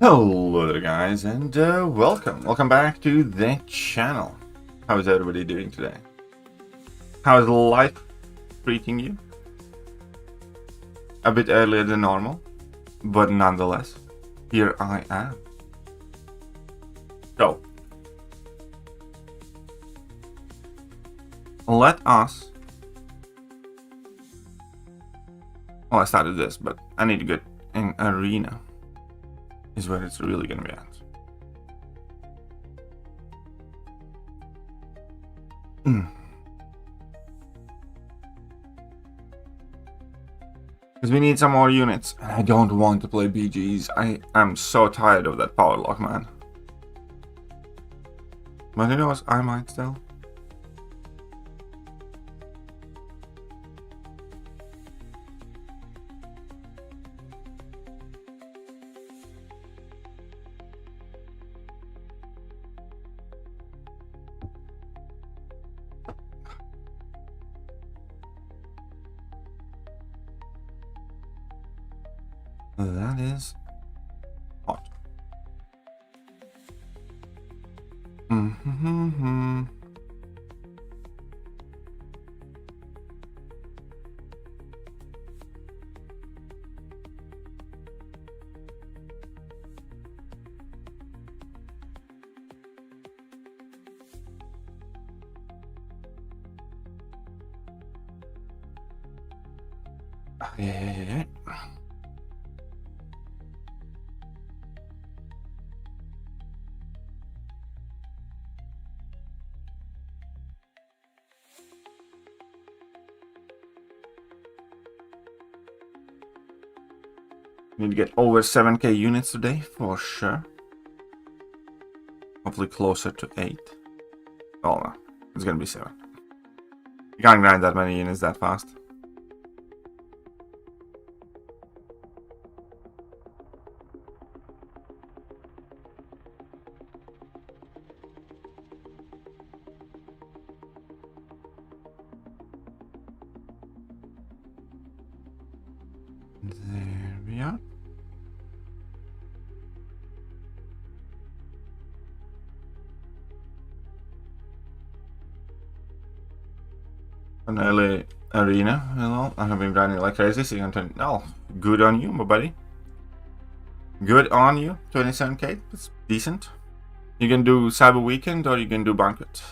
Hello there guys, and welcome back to the channel. How is everybody doing today? How is life treating you? A bit earlier than normal, but nonetheless, here I am. So, let us... Well, I started this, but I need to get an arena. Is where it's really gonna be at. Because we need some more units, and I don't want to play BGs. I am so tired of that power lock, man. But who knows, I might still. That is hot. Yeah. Need to get over 7k units today for sure. Hopefully closer to 8. Oh no, it's gonna be 7. You can't grind that many units that fast. There we are. An early arena, you know. I have been grinding like crazy, so you can turn. Oh, good on you, my buddy. Good on you. 27k, that's decent. You can do Cyber Weekend or you can do Banquet.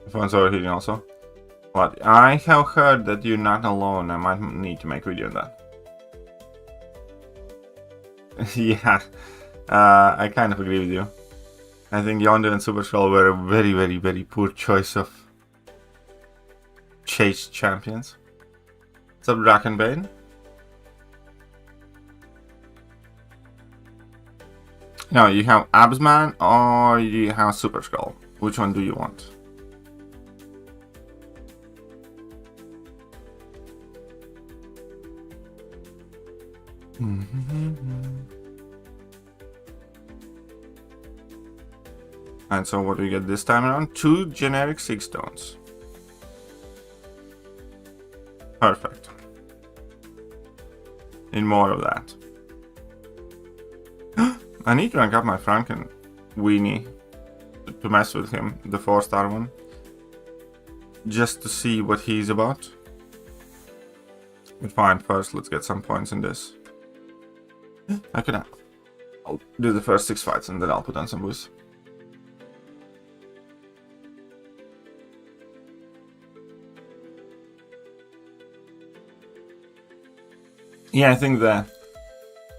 The phone's overheating also. But I have heard that you're not alone. I might need to make a video on that. Yeah, I kind of agree with you. I think Yondu and Super Skull were a very poor choice of chase champions. What's up, Drakenbane? No, you have Absman or you have Super Skull. Which one do you want? And so what do we get this time around? 2 generic 6 stones. Perfect. Need more of that. I need to rank up my Franken weenie to mess with him, the 4-star one. Just to see what he's about. But fine, first let's get some points in this. I can. I'll do the first 6 fights and then I'll put on some boost. Yeah, I think that...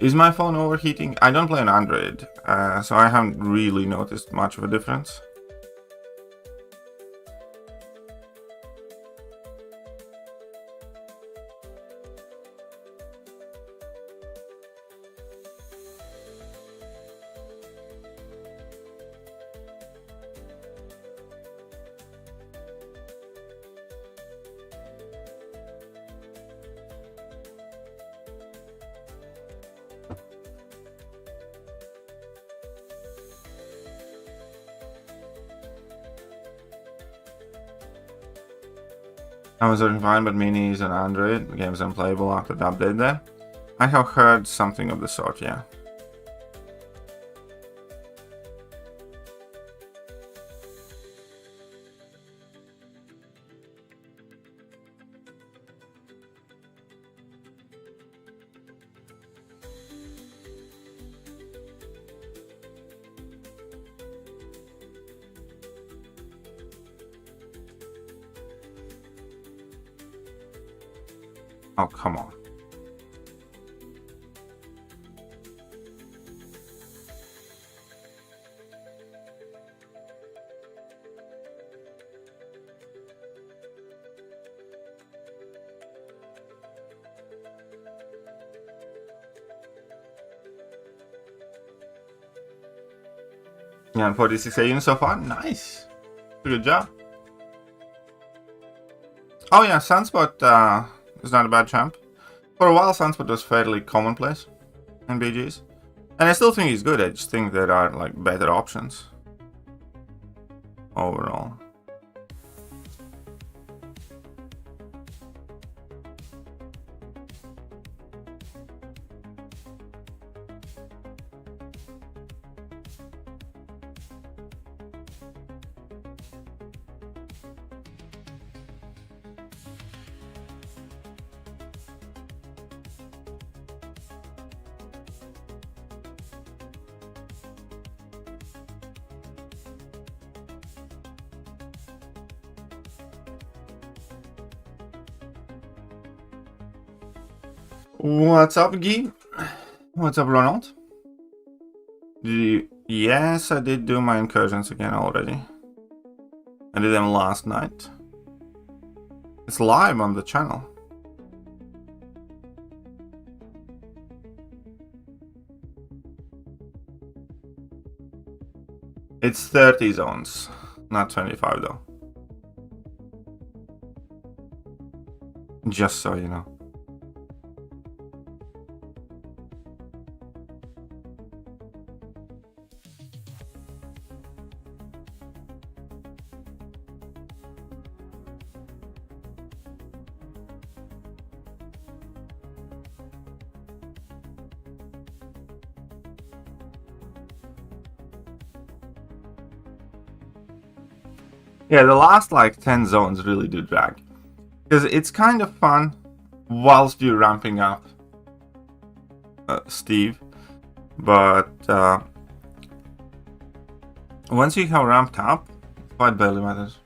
Is my phone overheating? I don't play on Android, so I haven't really noticed much of a difference. I was working fine, but Mini is on Android. The game is unplayable after the update there. I have heard something of the sort, yeah. Oh, come on. Yeah, 46 units so far. Nice. Good job. Oh yeah, Sunspot is not a bad champ. For a while, Sunspot was fairly commonplace in BGs. And I still think he's good. I just think there are like better options overall. What's up, Guy? What's up, Ronald? Yes, I did do my incursions again already. I did them last night. It's live on the channel. It's 30 zones, not 25 though. Just so you know. Yeah, the last like 10 zones really do drag. Because it's kind of fun whilst you're ramping up Steve. But once you have ramped up, it quite barely matters.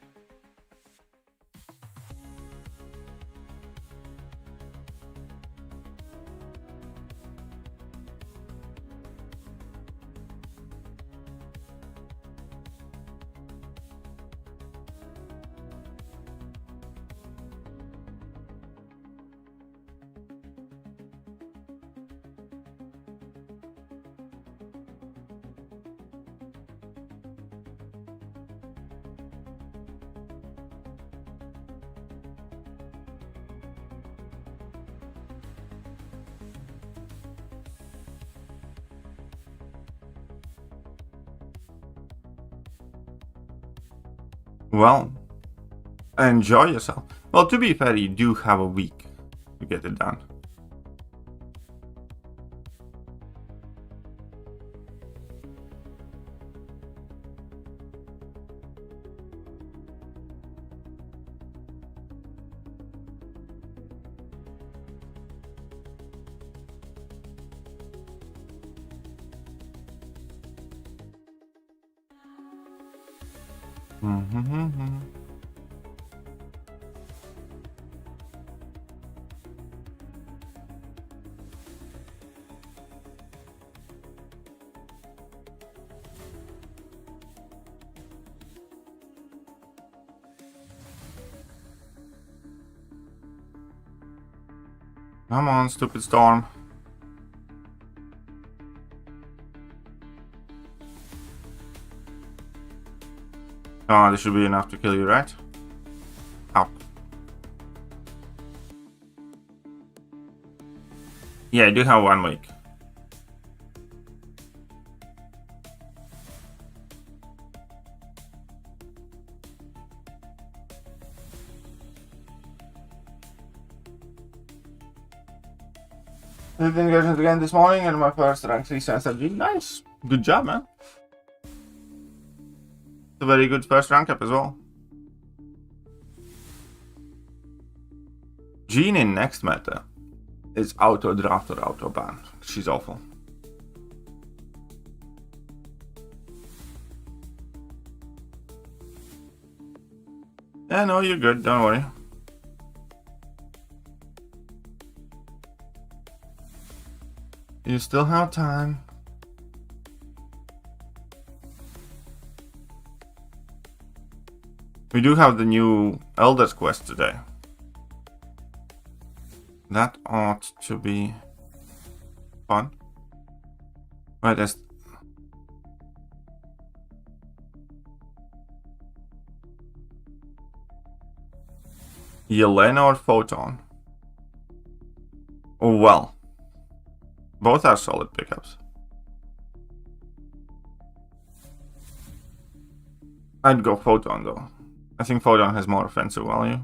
Well, enjoy yourself. Well, to be fair, you do have a week to get it done. Come on, stupid storm. Oh, this should be enough to kill you, right? Ow. Yeah, I do have 1 week. 15 engagements again this morning, and my first rank 3 SMG. Nice. Good job, man. It's a very good first rank up as well. Jean in next meta is auto draft or auto ban. She's awful. Yeah, no, you're good. Don't worry. You still have time. We do have the new Elders quest today. That ought to be fun. Right, there's... Yelena or Photon? Oh, well. Both are solid pickups. I'd go Photon though. I think Photon has more offensive value.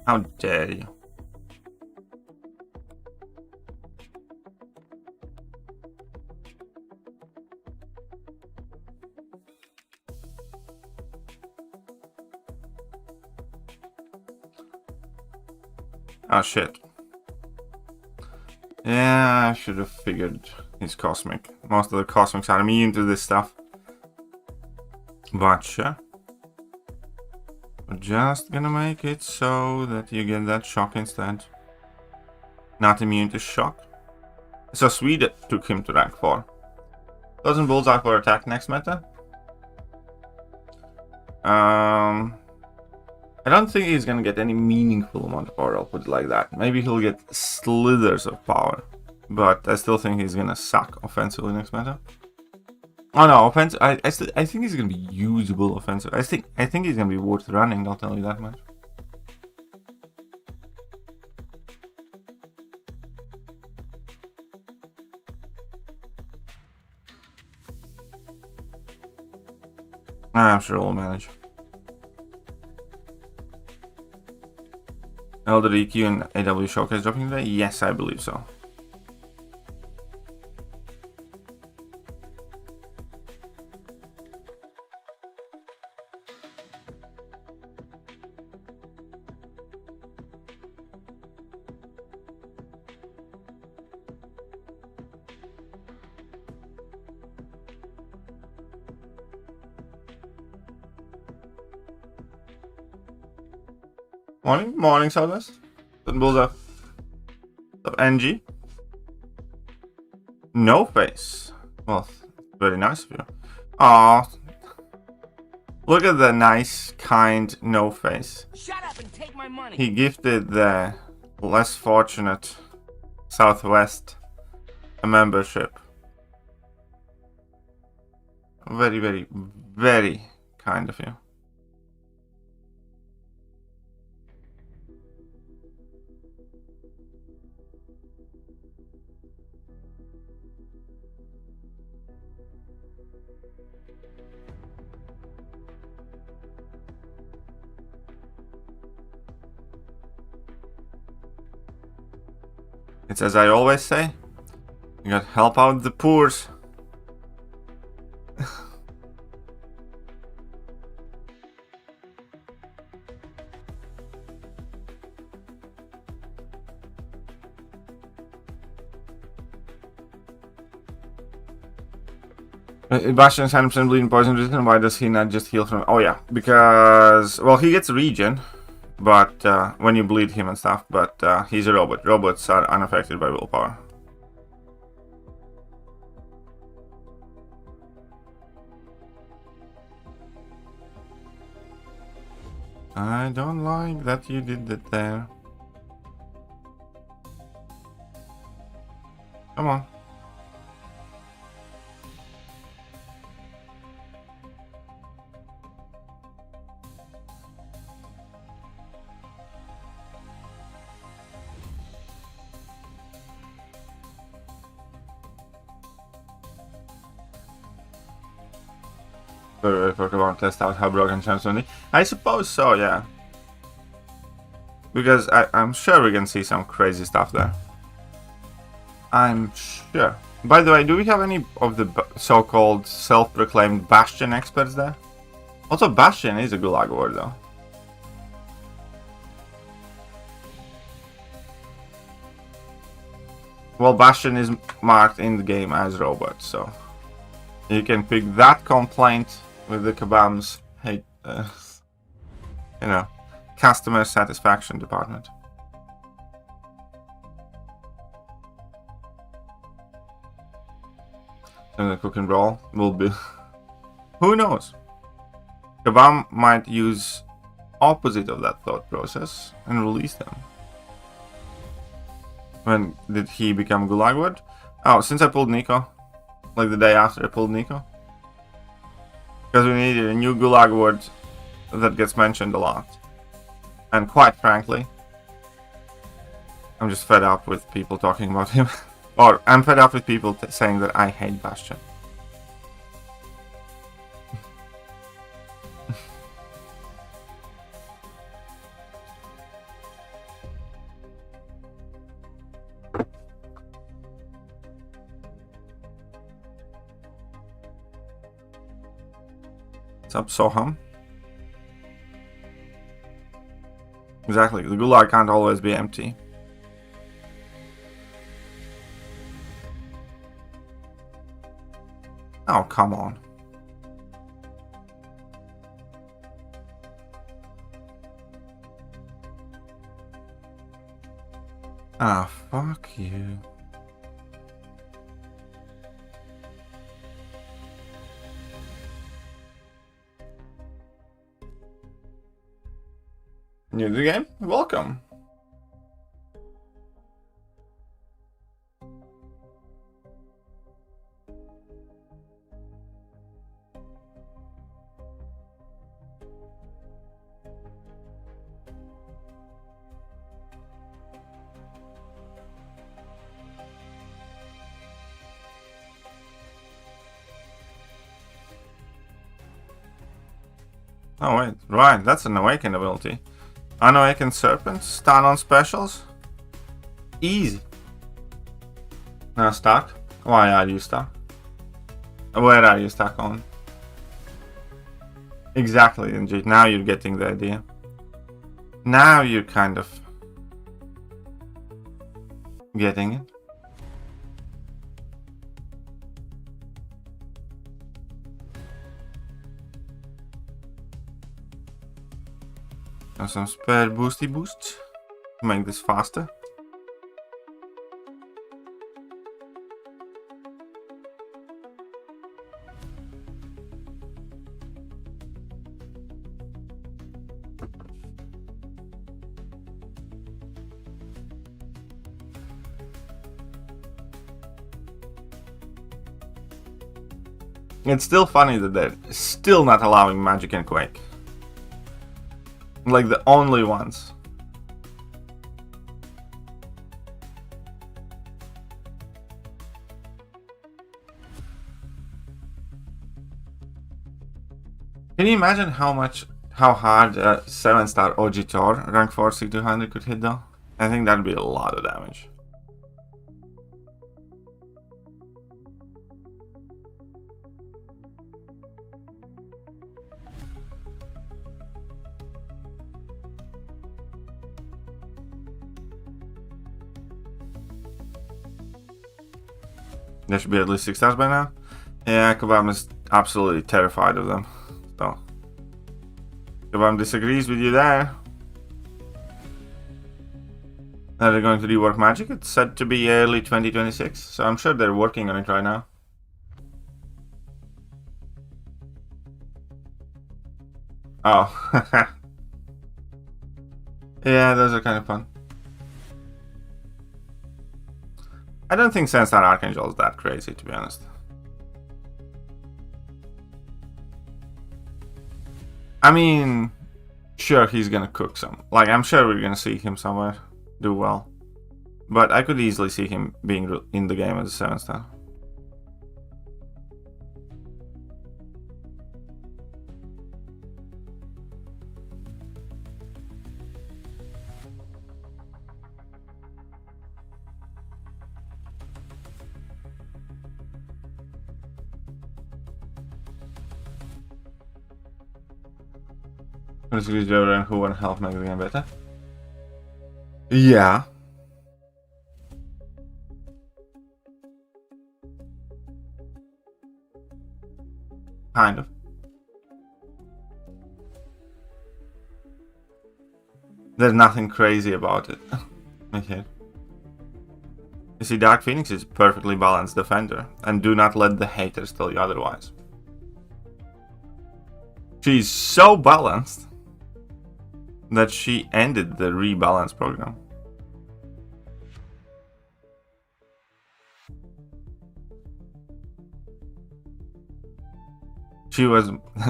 How dare you? Oh shit. Yeah, I should have figured he's cosmic. Most of the cosmics are immune to this stuff. But sure. We're just gonna make it so that you get that shock instead. Not immune to shock. So sweet it took him to rank 4. Doesn't bullseye for attack next meta. I don't think he's gonna get any meaningful amount of power, I'll put it like that. Maybe he'll get slithers of power. But I still think he's gonna suck offensively next meta. Oh no, offensive. I think he's gonna be usable offensive. I think he's gonna be worth running. I'll tell you that much. I'm sure we'll manage. Elder EQ and AW Showcase dropping today? Yes, I believe so. Morning, Southwest. Bullseye. What's up, NG? No face. Well, very nice of you. Aw. Look at the nice, kind no face. Shut up and take my money. He gifted the less fortunate Southwest a membership. Very, very, very kind of you. It's as I always say, you gotta help out the poors. Bastion's 100% bleeding poison resistant. Why does he not just heal from? Oh yeah, because well he gets regen, but when you bleed him and stuff, but he's a robot. Robots are unaffected by willpower. I don't like that you did that there. Come on. Pokemon test out how broken champs will be. I suppose so, yeah. Because I'm sure we can see some crazy stuff there. I'm sure. By the way, do we have any of the so-called self-proclaimed Bastion experts there? Also, Bastion is a Gulag word, though. Well, Bastion is marked in the game as robot, so you can pick that complaint with the Kabam's hate, you know, customer satisfaction department. And the cook and roll will be... Who knows? Kabam might use opposite of that thought process and release them. When did he become Gulag word? Oh, since I pulled Nico. Like the day after I pulled Nico. Because we needed a new Gulag word that gets mentioned a lot. And quite frankly, I'm just fed up with people talking about him. Or I'm fed up with people saying that I hate Bastion. What's up, Soham? Exactly, the Gulag can't always be empty. Oh, come on. Ah, fuck you. New to the game? Welcome. Oh wait, right, that's an awakened ability. Unawakened Serpent, stun on specials. Easy. Now stuck. Why are you stuck? Where are you stuck on? Exactly, NG. Now you're getting the idea. Now you're kind of getting it. Some spare boosty boosts to make this faster. It's still funny that they're still not allowing Magic and Quake. Like the only ones. Can you imagine how hard a 7-star OG rank 4 C200 could hit though? I think that'd be a lot of damage. There should be at least 6 stars by now. Yeah, Kabam is absolutely terrified of them. So, Kabam disagrees with you there. Are they going to rework magic? It's said to be early 2026, so I'm sure they're working on it right now. Oh. Yeah, those are kind of fun. I don't think Senstar Archangel is that crazy, to be honest. I mean, sure, he's gonna cook some. Like, I'm sure we're gonna see him somewhere do well. But I could easily see him being in the game as a 7-star. And who won't help make the game better? Yeah. Kind of. There's nothing crazy about it. Okay. You see, Dark Phoenix is a perfectly balanced defender, and do not let the haters tell you otherwise. She's so balanced that she ended the rebalance program.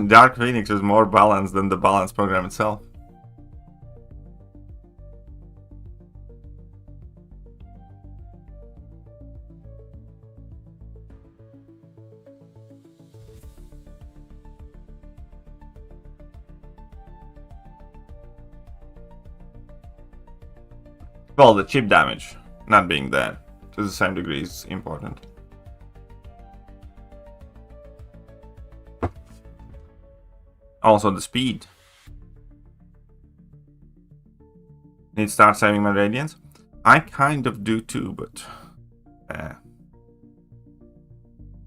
Dark Phoenix was more balanced than the balance program itself. Well, the chip damage not being there to the same degree is important. Also the speed. Need to start saving my radiance? I kind of do too, but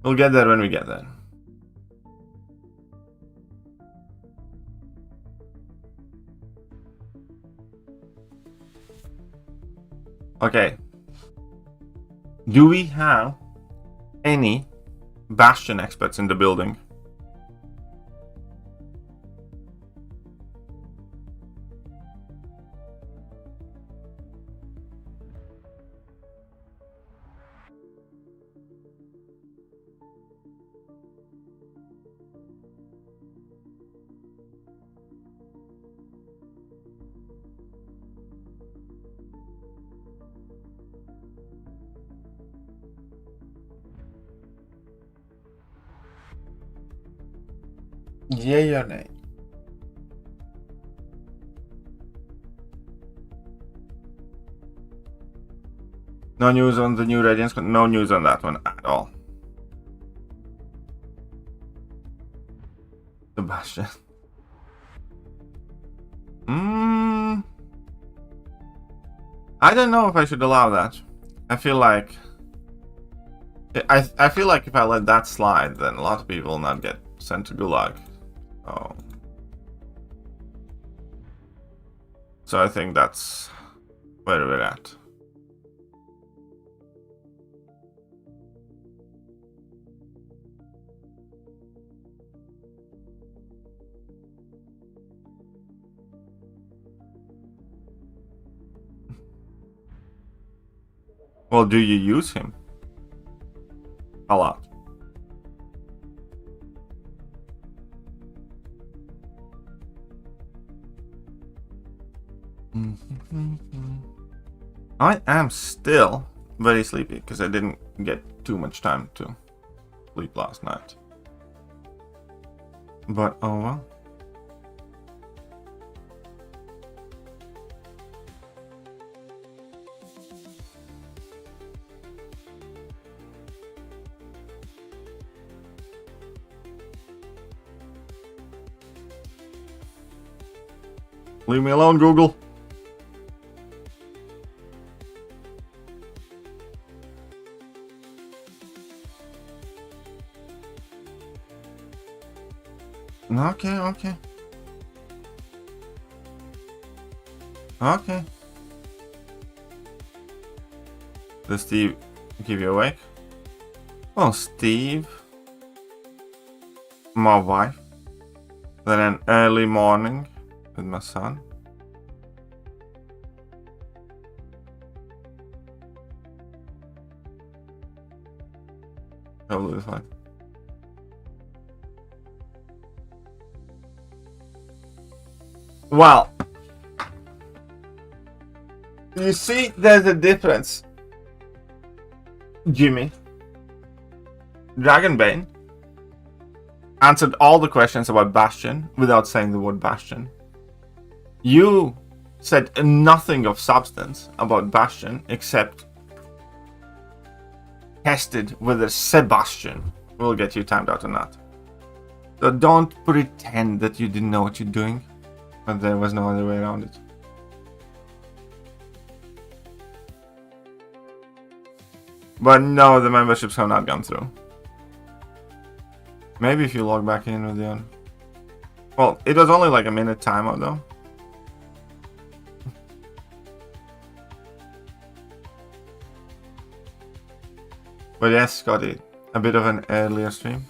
we'll get there when we get there. Okay. Do we have any Bastion experts in the building? Yay or nay? No news on the new Radiance? No news on that one at all. Sebastian. I don't know if I should allow that. I feel like I feel like if I let that slide, then a lot of people will not get sent to Gulag. Oh. So I think that's where we're at. Well, do you use him? A lot. I am still very sleepy because I didn't get too much time to sleep last night. But oh well. Leave me alone, Google. Okay, okay. Okay. Does Steve keep you awake? Well, Steve, my wife, then an early morning with my son. Totally fine. Well, you see, there's a difference, Jimmy. Dragonbane answered all the questions about Bastion without saying the word Bastion. You said nothing of substance about Bastion except tested whether Sebastian will get you timed out or not. So don't pretend that you didn't know what you're doing, but there was no other way around it. But no, the memberships have not gone through. Maybe if you log back in with the... Well, it was only like a minute timer though. But yes, Scotty, a bit of an earlier stream.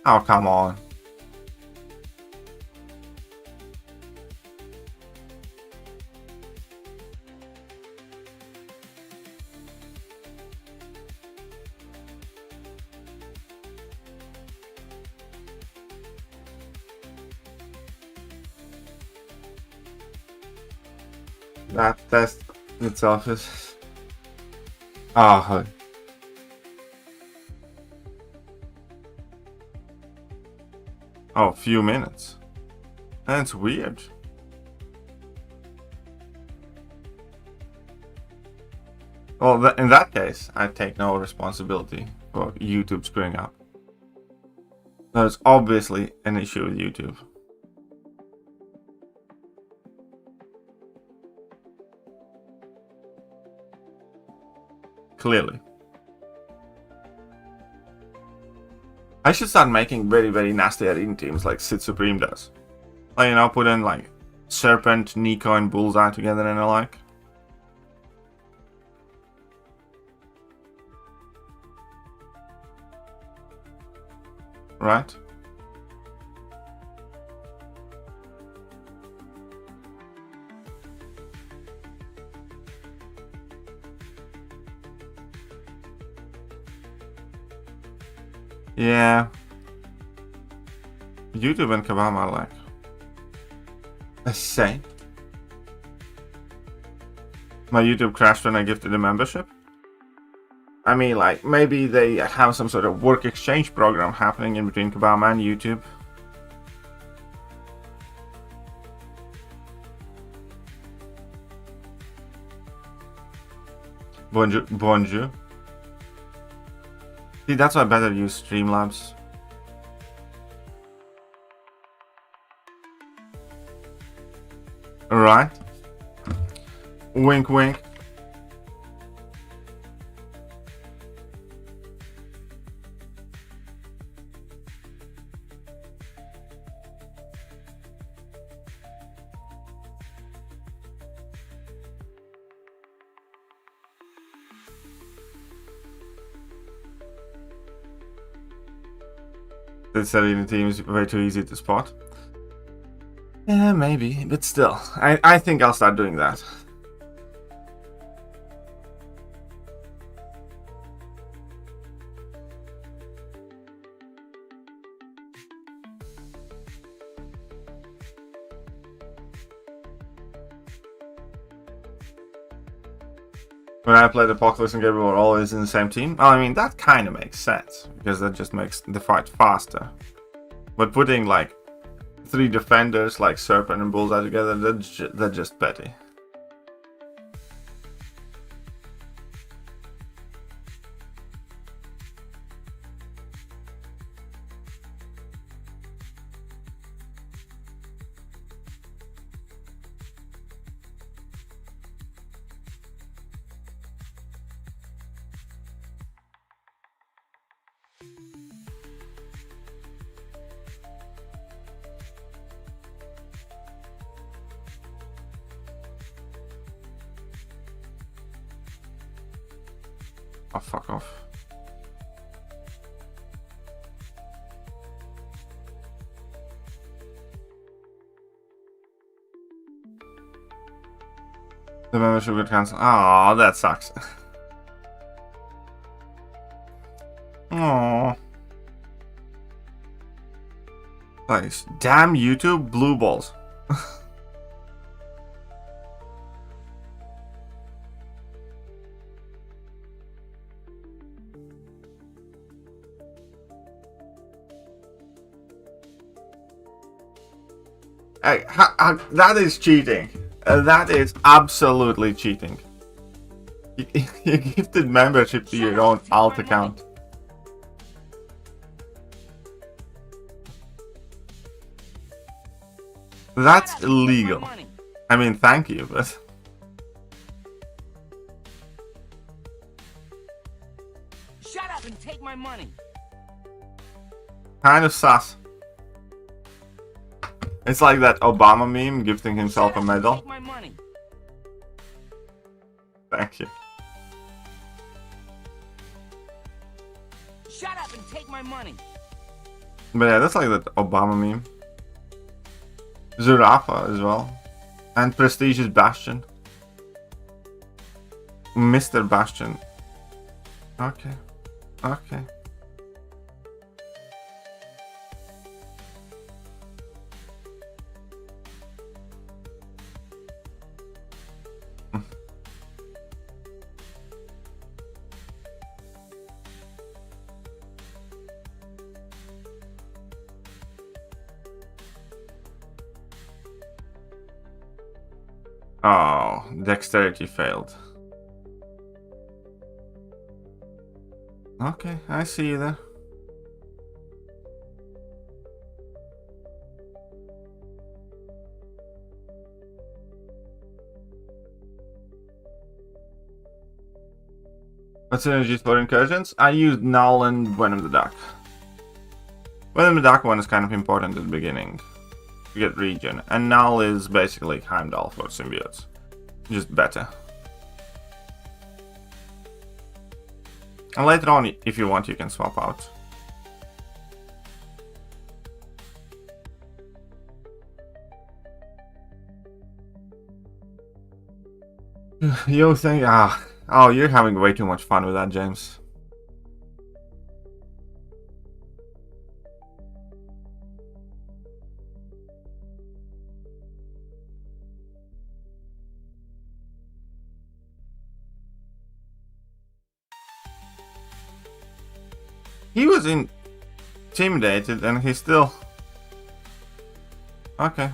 Oh, come on. That test itself is... Oh, a few minutes. That's weird. Well, in that case, I take no responsibility for YouTube screwing up. There's obviously an issue with YouTube. Clearly. I should start making very, very nasty arena teams like Sith Supreme does. Like, you know, put in like Serpent, Nico, and Bullseye together and the like. Right? Yeah. YouTube and Kabam are like a saint. My YouTube crashed when I gifted a membership. I mean, like, maybe they have some sort of work exchange program happening in between Kabam and YouTube. Bonjour. Bonjour. See, that's why I better use Streamlabs. Alright. Wink, wink. This arena team is way too easy to spot. Yeah, maybe, but still, I think I'll start doing that. When I played Apocalypse and Gabriel were always in the same team, well, I mean, that kind of makes sense, because that just makes the fight faster. But putting, like, 3 defenders like Serpent and Bullseye together, they're just petty. Oh, fuck off. The membership got cancelled. Oh, that sucks. Oh. Nice. Damn YouTube, blue balls. Hey, that is cheating. That is absolutely cheating. You gifted membership to your own alt account. That's illegal. I mean, thank you, but... Shut up and take my money. Kind of sus. It's like that Obama meme gifting himself a medal. Take my money. Thank you. Shut up and take my money. But yeah, that's like that Obama meme. Zurafa as well. And prestigious Bastion. Mr. Bastion. Okay. Okay. Oh, dexterity failed. Okay, I see you there. What synergies for incursions? I used Null and Venom the Duck. Venom the Duck one is kind of important at the beginning. To get regen, and Null is basically Heimdall for symbiotes. Just better. And later on, if you want, you can swap out. You think, oh, you're having way too much fun with that, James. He was intimidated and he still... Okay.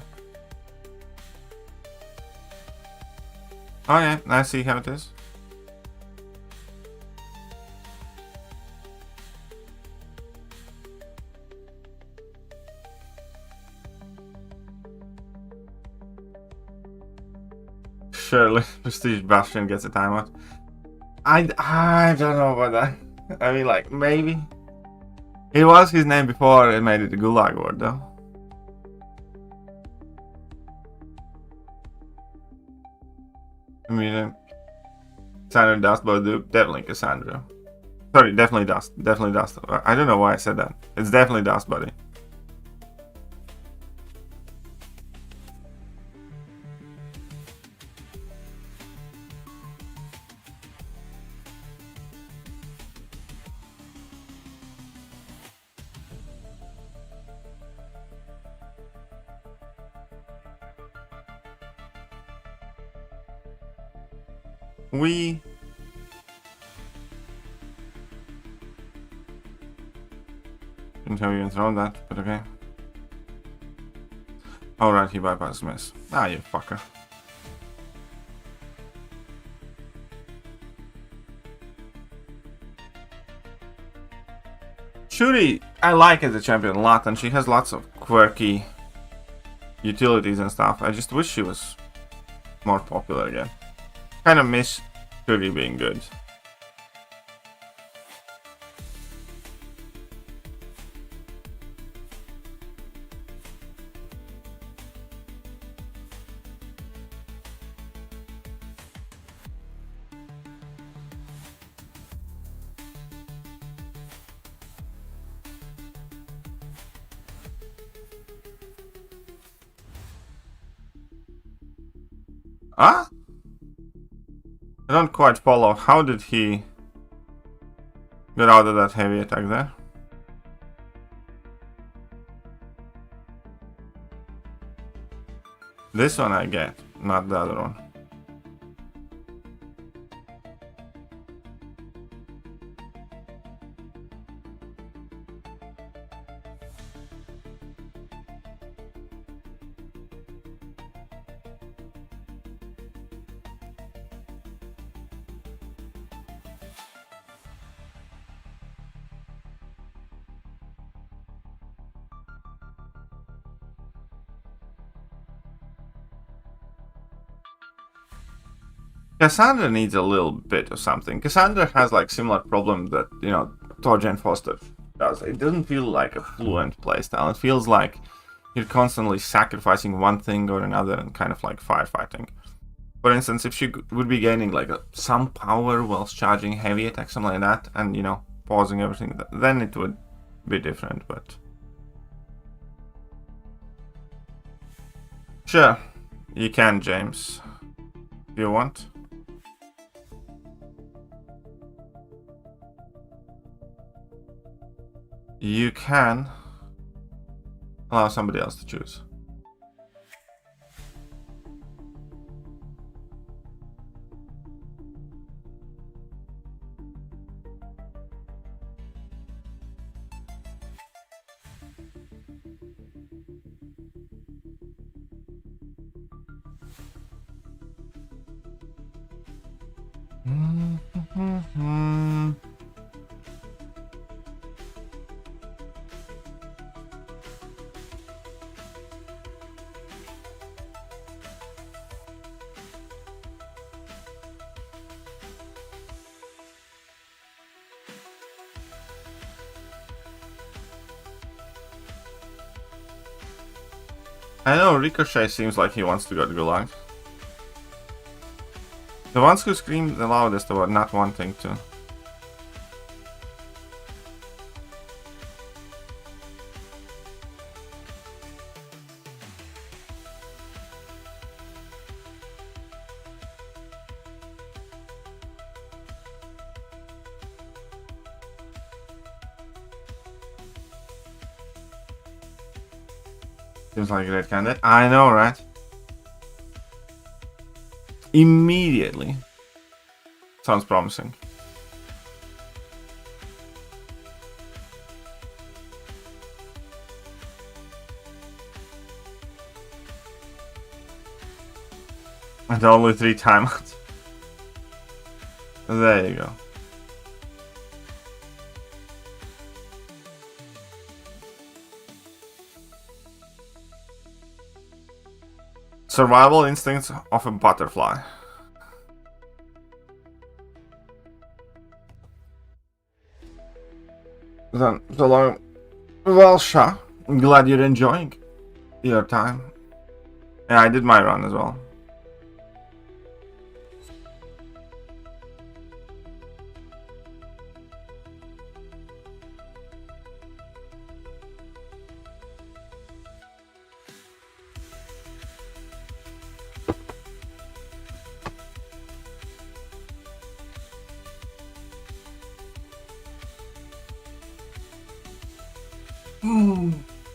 Oh yeah, I see how it is. Surely, Prestige Bastion gets a timeout. I don't know about that. I mean, like, maybe. It was his name before it made it the Gulag word, though. I mean, Cassandra Dust, but definitely Cassandra. Sorry, definitely Dust. Definitely Dust. I don't know why I said that. It's definitely Dust, buddy. We didn't have even thrown that, but okay. Alright, he bypassed miss. Ah, you fucker. Shuri, I like as a champion a lot, and she has lots of quirky utilities and stuff. I just wish she was more popular again. Kind of miss Shuri being good. Ah? I don't quite follow. How did he get out of that heavy attack there? This one I get, not the other one. Cassandra needs a little bit of something. Cassandra has like similar problem that, you know, Torgen Foster does. It doesn't feel like a fluent playstyle. It feels like you're constantly sacrificing one thing or another and kind of like firefighting. For instance, if she would be gaining like some power whilst charging heavy attack, something like that, and, you know, pausing everything, then it would be different, but... Sure, you can, James. If you want. You can allow somebody else to choose. I know Ricochet seems like he wants to go to Gulag. The ones who scream the loudest about not wanting to. Seems like a great candidate. I know, right? Immediately. Sounds promising. And only 3 timeouts. There you go. Survival instincts of a butterfly. Then, so long. Well, Shah, I'm glad you're enjoying your time. Yeah, I did my run as well.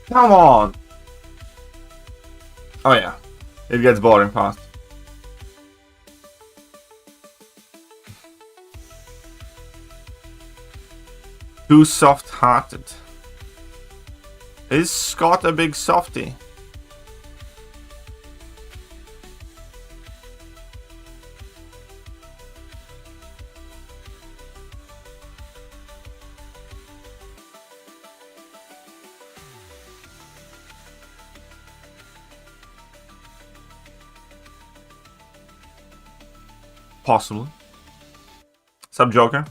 Come on! Oh yeah, it gets boring fast. Too soft-hearted. Is Scott a big softie? Possibly. Sub Joker.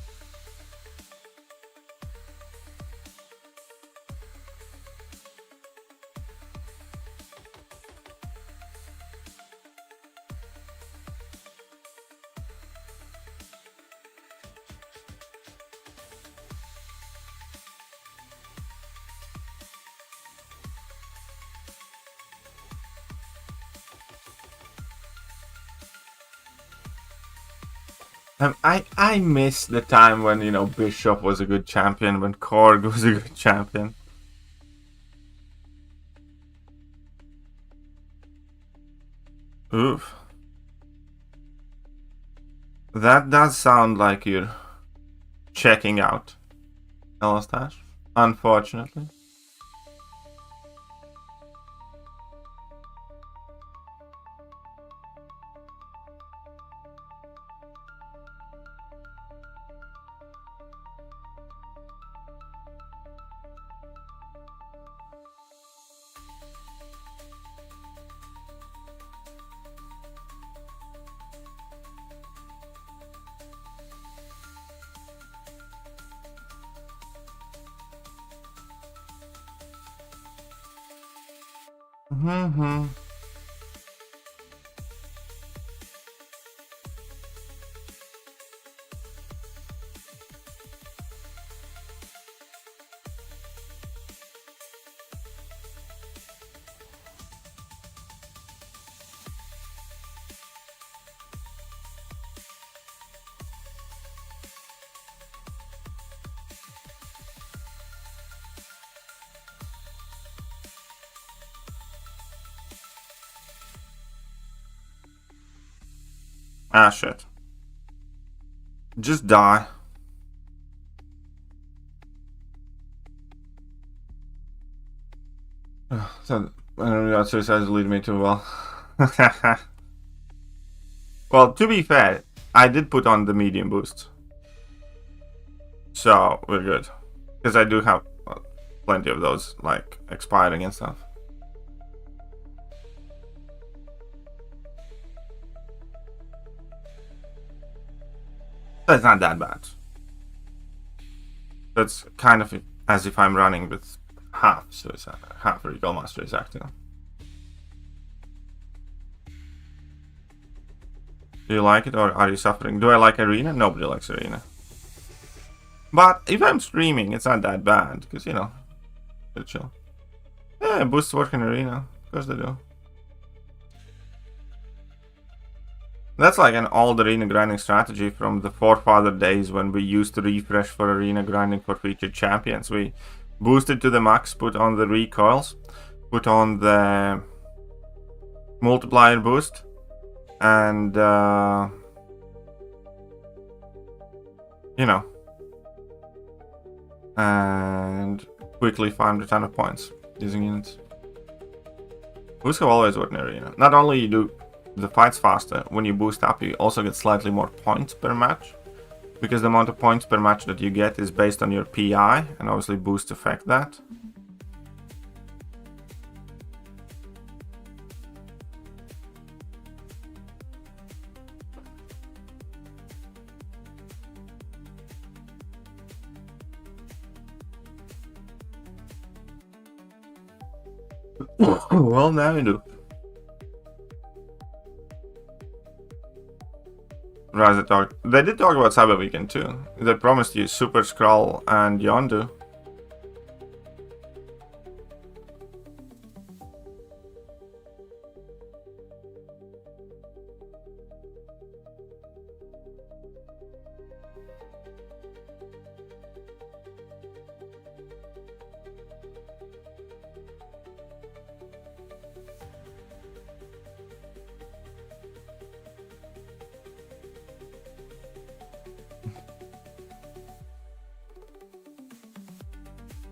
I miss the time when, you know, Bishop was a good champion, when Korg was a good champion. Oof. That does sound like you're checking out, Elastash, unfortunately. Mm-hmm. Ah, shit. Just die. So, I don't know, suicide lead me too well. Well, to be fair, I did put on the medium boost. So, we're good. Because I do have plenty of those, like, expiring and stuff. That's not that bad. That's kind of as if I'm running with half suicide, half recall master is active. Do you like it or are you suffering? Do I like arena? Nobody likes arena. But if I'm streaming, it's not that bad because, you know, it's chill. Yeah, boosts work in arena. Of course they do. That's like an old arena grinding strategy from the forefather days when we used to refresh for arena grinding for featured champions. We boosted to the max, put on the recoils, put on the multiplier boost, and you know, and quickly farmed a ton of points using units. Boosts have always worked in arena. Not only you do the fights faster, when you boost up you also get slightly more points per match, because the amount of points per match that you get is based on your PI, and obviously boosts affect that. Well, now you do. They did talk about Cyber Weekend too. They promised you Super Skrull and Yondu.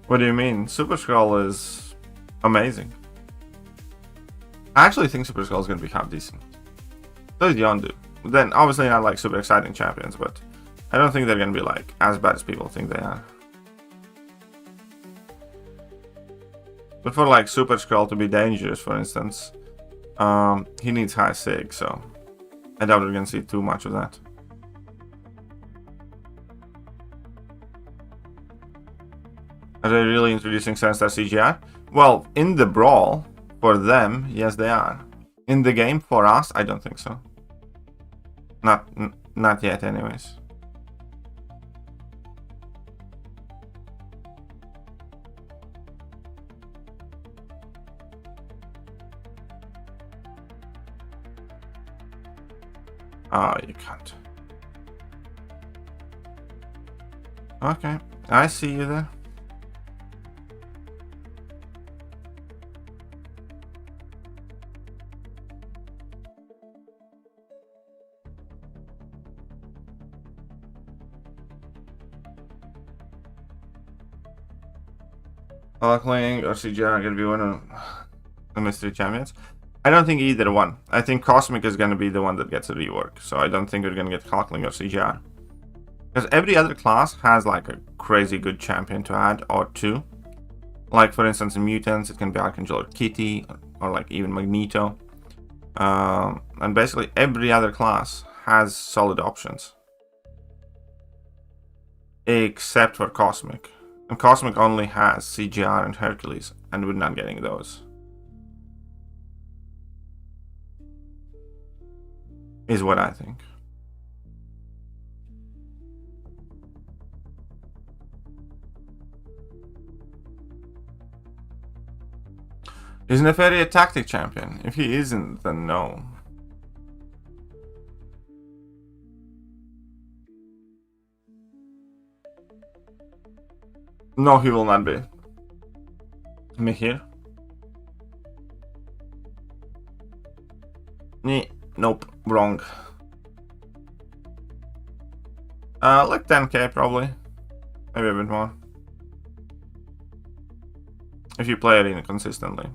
What do you mean? Super Skrull is amazing. I actually think Super Skrull is going to be half decent. So is Yondu. Then obviously not like super exciting champions, but I don't think they're going to be like as bad as people think they are. But for like Super Skrull to be dangerous, for instance, he needs high sig, so I doubt we're going to see too much of that. Are they really introducing Sunstar CGI? Well, in the brawl, for them, yes they are. In the game, for us, I don't think so. Not yet, anyways. Oh, you can't. Okay, I see you there. Hulkling or CGR are going to be one of the mystery champions. I don't think either one. I think Cosmic is going to be the one that gets a rework. So I don't think we're going to get Hulkling or CGR. Because every other class has like a crazy good champion to add or two. Like for instance in Mutants it can be Archangel or Kitty or like even Magneto. And basically every other class has solid options. Except for Cosmic. And Cosmic only has CGR and Hercules, and we're not getting those. Is what I think. Is Neferi a tactic champion? If he isn't, then no. No, he will not be. Me here? Nope, wrong. Like 10k probably. Maybe a bit more. If you play it consistently.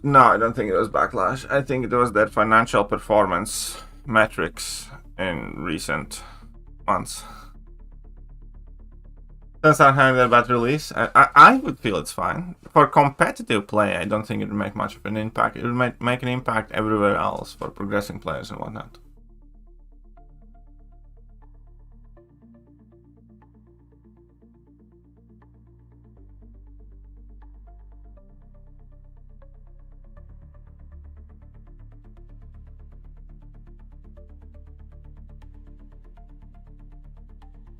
No, I don't think it was Backlash. I think it was that financial performance metrics in recent months. Doesn't sound having that bad release. I would feel it's fine. For competitive play, I don't think it would make much of an impact. It would make an impact everywhere else for progressing players and whatnot.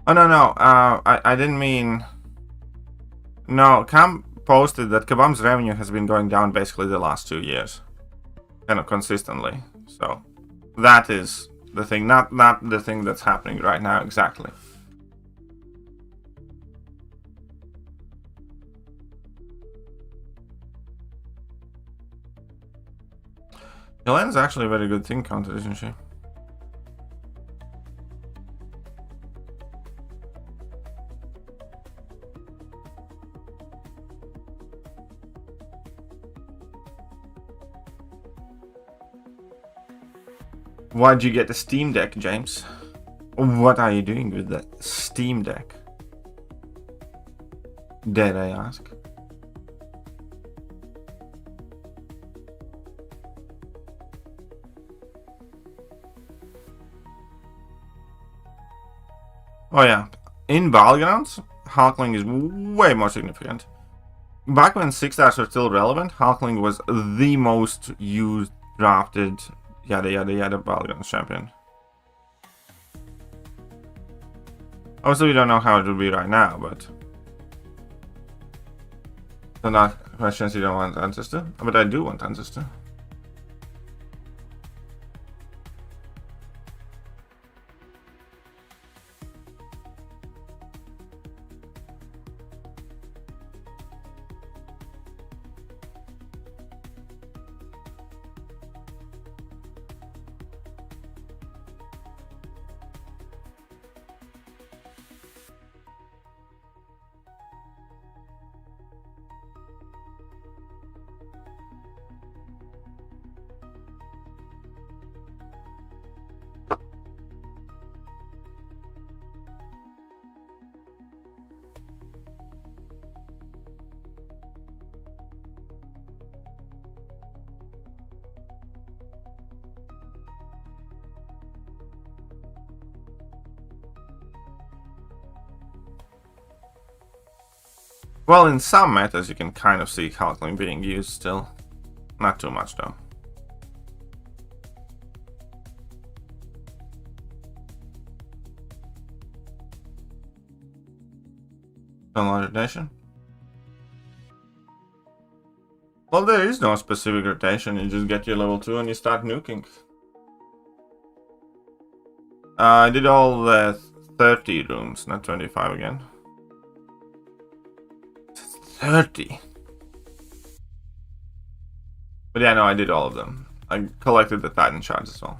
Oh, no. I didn't mean... No, Cam posted that Kabam's revenue has been going down basically the last 2 years. Kind of consistently. So, that is the thing. Not the thing that's happening right now, exactly. Helene's actually a very good thing counter, isn't she? Why'd you get the Steam Deck, James? What are you doing with the Steam Deck? Dare I ask? Oh yeah, in Battlegrounds, Hulkling is way more significant. Back when 6-stars were still relevant, Hulkling was the most used, drafted, yada yada yada Battlegrounds champion. Obviously we don't know how it will be right now, but... So not questions you don't want answers to? But I do want answers to. Well, in some metas you can kind of see Hulkling being used still. Not too much though. Downloaded nation. Well, there is no specific rotation. You just get your level 2 and you start nuking. I did all the 30 rooms, not 25 again. 30. But yeah, no, I did all of them. I collected the Titan shards as well.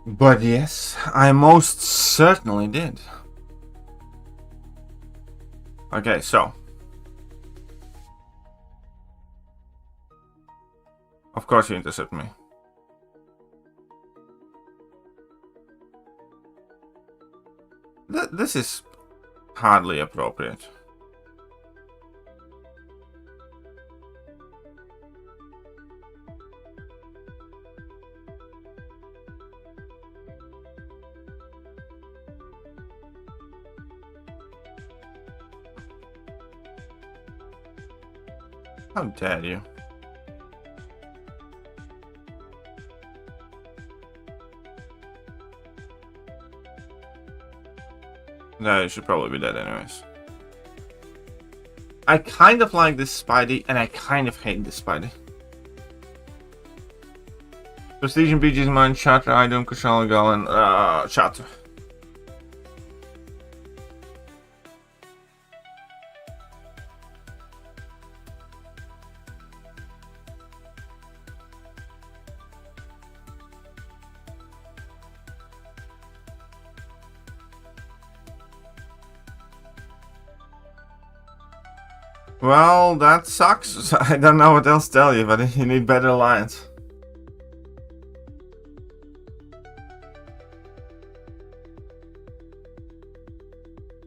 But yes, I most certainly did. Okay, so. Of course you intercept me. This is hardly appropriate. How dare you? No, you should probably be dead anyways. I kind of like this Spidey, and I kind of hate this Spidey. Prestige and BG's Mind, Chatter, idont, Kushal, Galen, Chatter. Well, that sucks. I don't know what else to tell you, but you need better alliance.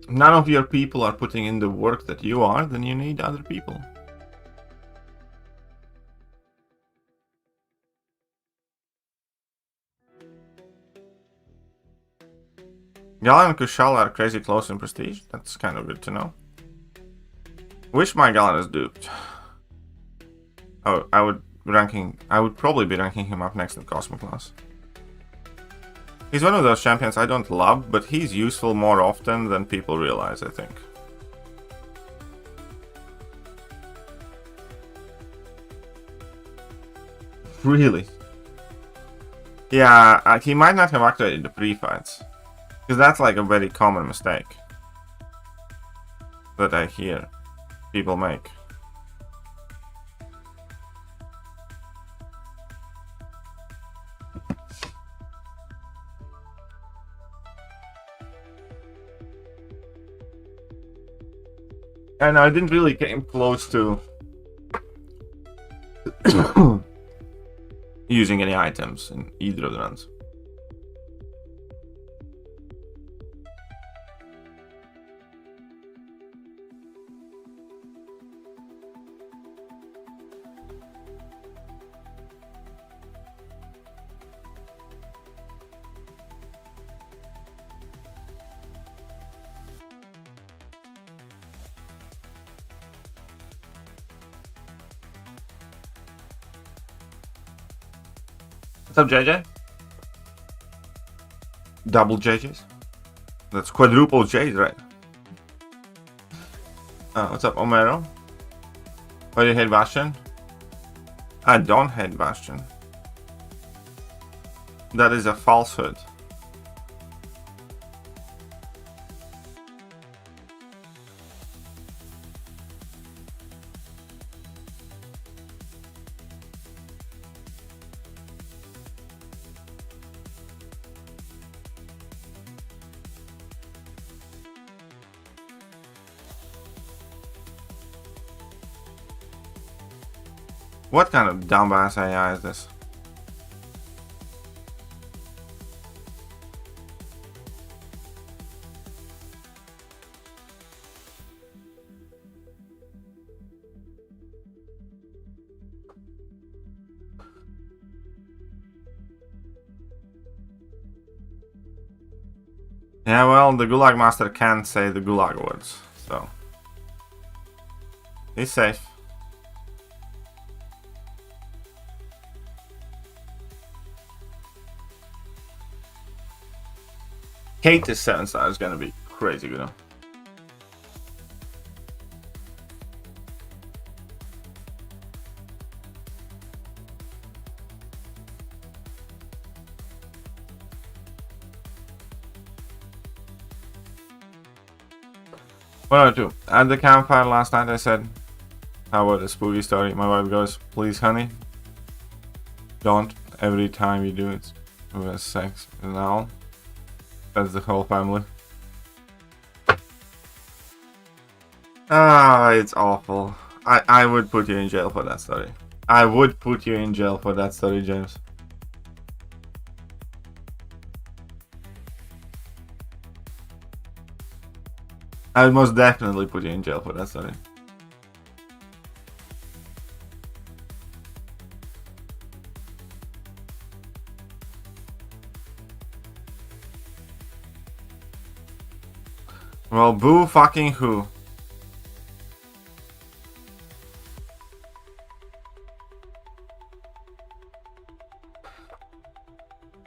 None of your people are putting in the work that you are, then you need other people. Galen and Kushal are crazy close in prestige. That's kind of good to know. Wish my Galen is duped. Oh, I would probably be ranking him up next in Cosmo class. He's one of those champions I don't love, but he's useful more often than people realize, I think. Really? Yeah, he might not have activated the pre-fights. Because that's like a very common mistake that I hear people make. And I didn't really came close to using any items in either of the runs. What's up, JJ? Double JJs? That's quadruple J's, right? What's up, Omero? Why do you hate Bastion? I don't hate Bastion. That is a falsehood. What kind of dumbass AI is this? Yeah, well, the Gulag Master can't say the Gulag words, so he's safe. Kate is 7-star is gonna be crazy good. What do? At the campfire last night I said, how about a spooky story? My wife goes, please honey, don't. Every time you do it, we have sex with an owl. That's the whole family. Ah, it's awful. I would put you in jail for that story. I would put you in jail for that story, James. I would most definitely put you in jail for that story. Well, boo fucking who?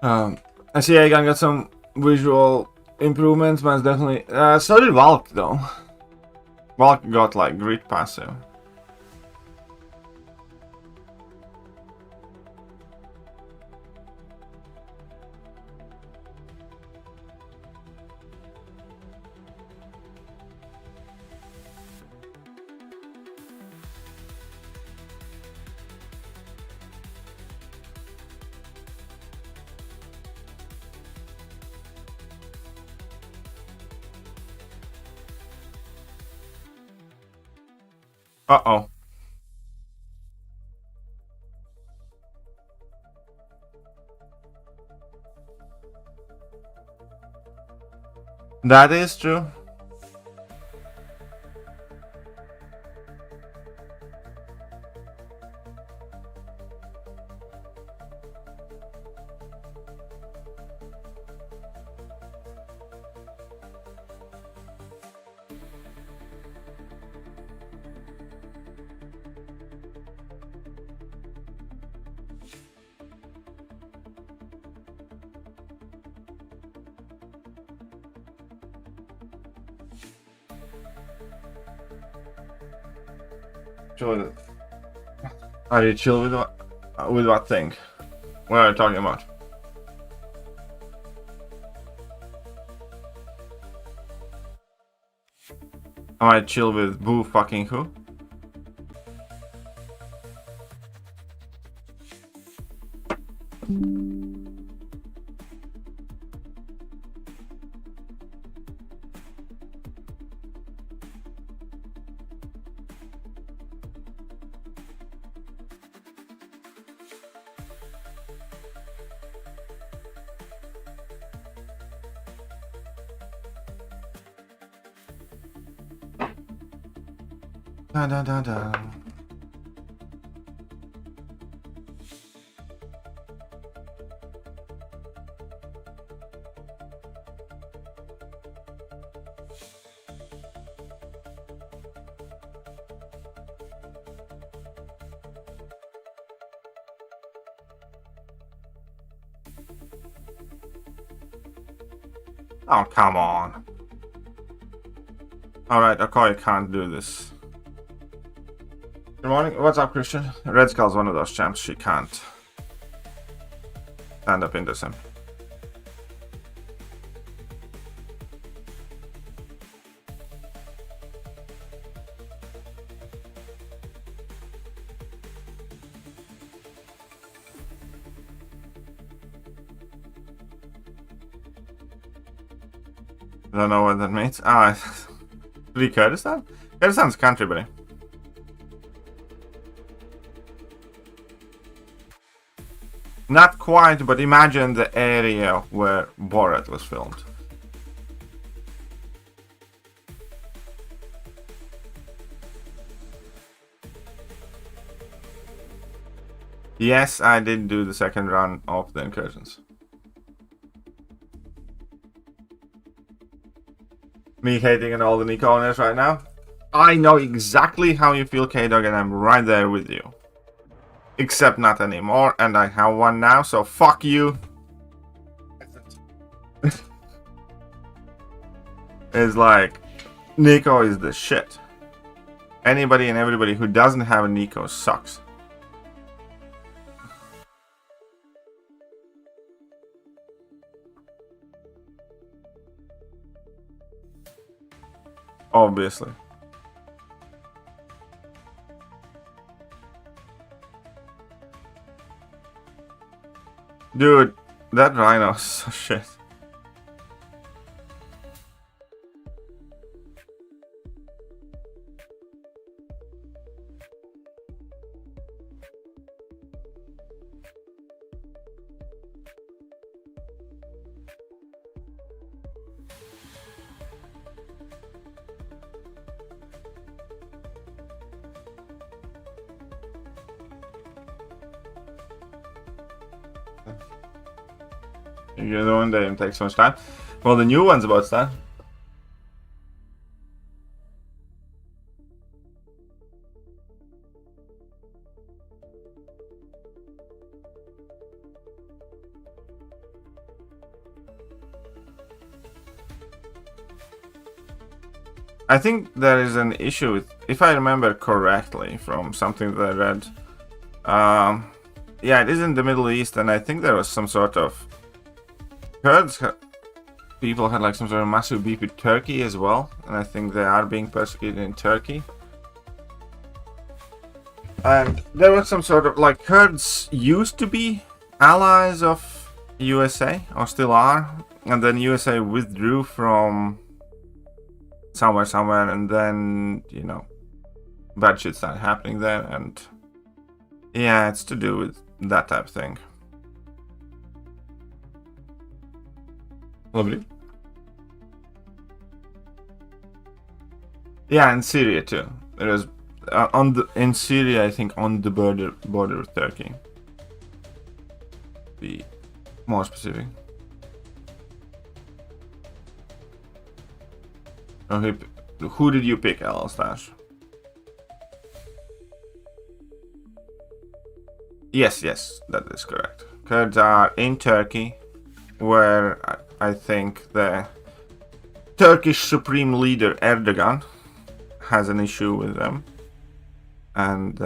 I see I got some visual improvements, but it's definitely... so did Valk, though. Valk got, like, grid passive. Uh-oh. That is true. Jordan, are you chill with what thing? What are you talking about? Am I chill with boo fucking who? Da da da da. Oh, come on. Alright, okay, I can't do this. Good morning. What's up, Christian? Red Skull's one of those champs. She can't stand up into him. I don't know what that means. Ah, Free Kurdistan? Kurdistan's country, buddy. Not quite, but imagine the area where Borat was filmed. Yes, I did do the second run of the incursions. Me hating on all the Nico owners right now. I know exactly how you feel, K-Dog, and I'm right there with you. Except not anymore, and I have one now, so fuck you. It's like, Nico is the shit. Anybody and everybody who doesn't have a Nico sucks. Obviously. Dude, that rhino is so shit. You know, and they take so much time. Well, the new one's about that. I think there is an issue with, if I remember correctly from something that I read. Yeah, it is in the Middle East, and I think there was some sort of Kurds. People had like some sort of massive beef with Turkey as well, and I think they are being persecuted in Turkey. And there was some sort of like Kurds used to be allies of USA, or still are, and then USA withdrew from somewhere, and then, you know, bad shit started happening there, and yeah, it's to do with that type of thing. Lovely. Yeah, in Syria too. It was in Syria, I think, on the border with Turkey. Be more specific. Okay, who did you pick, LL/? Yes, that is correct. Kurds are in Turkey, where I think the Turkish Supreme Leader Erdogan has an issue with them, and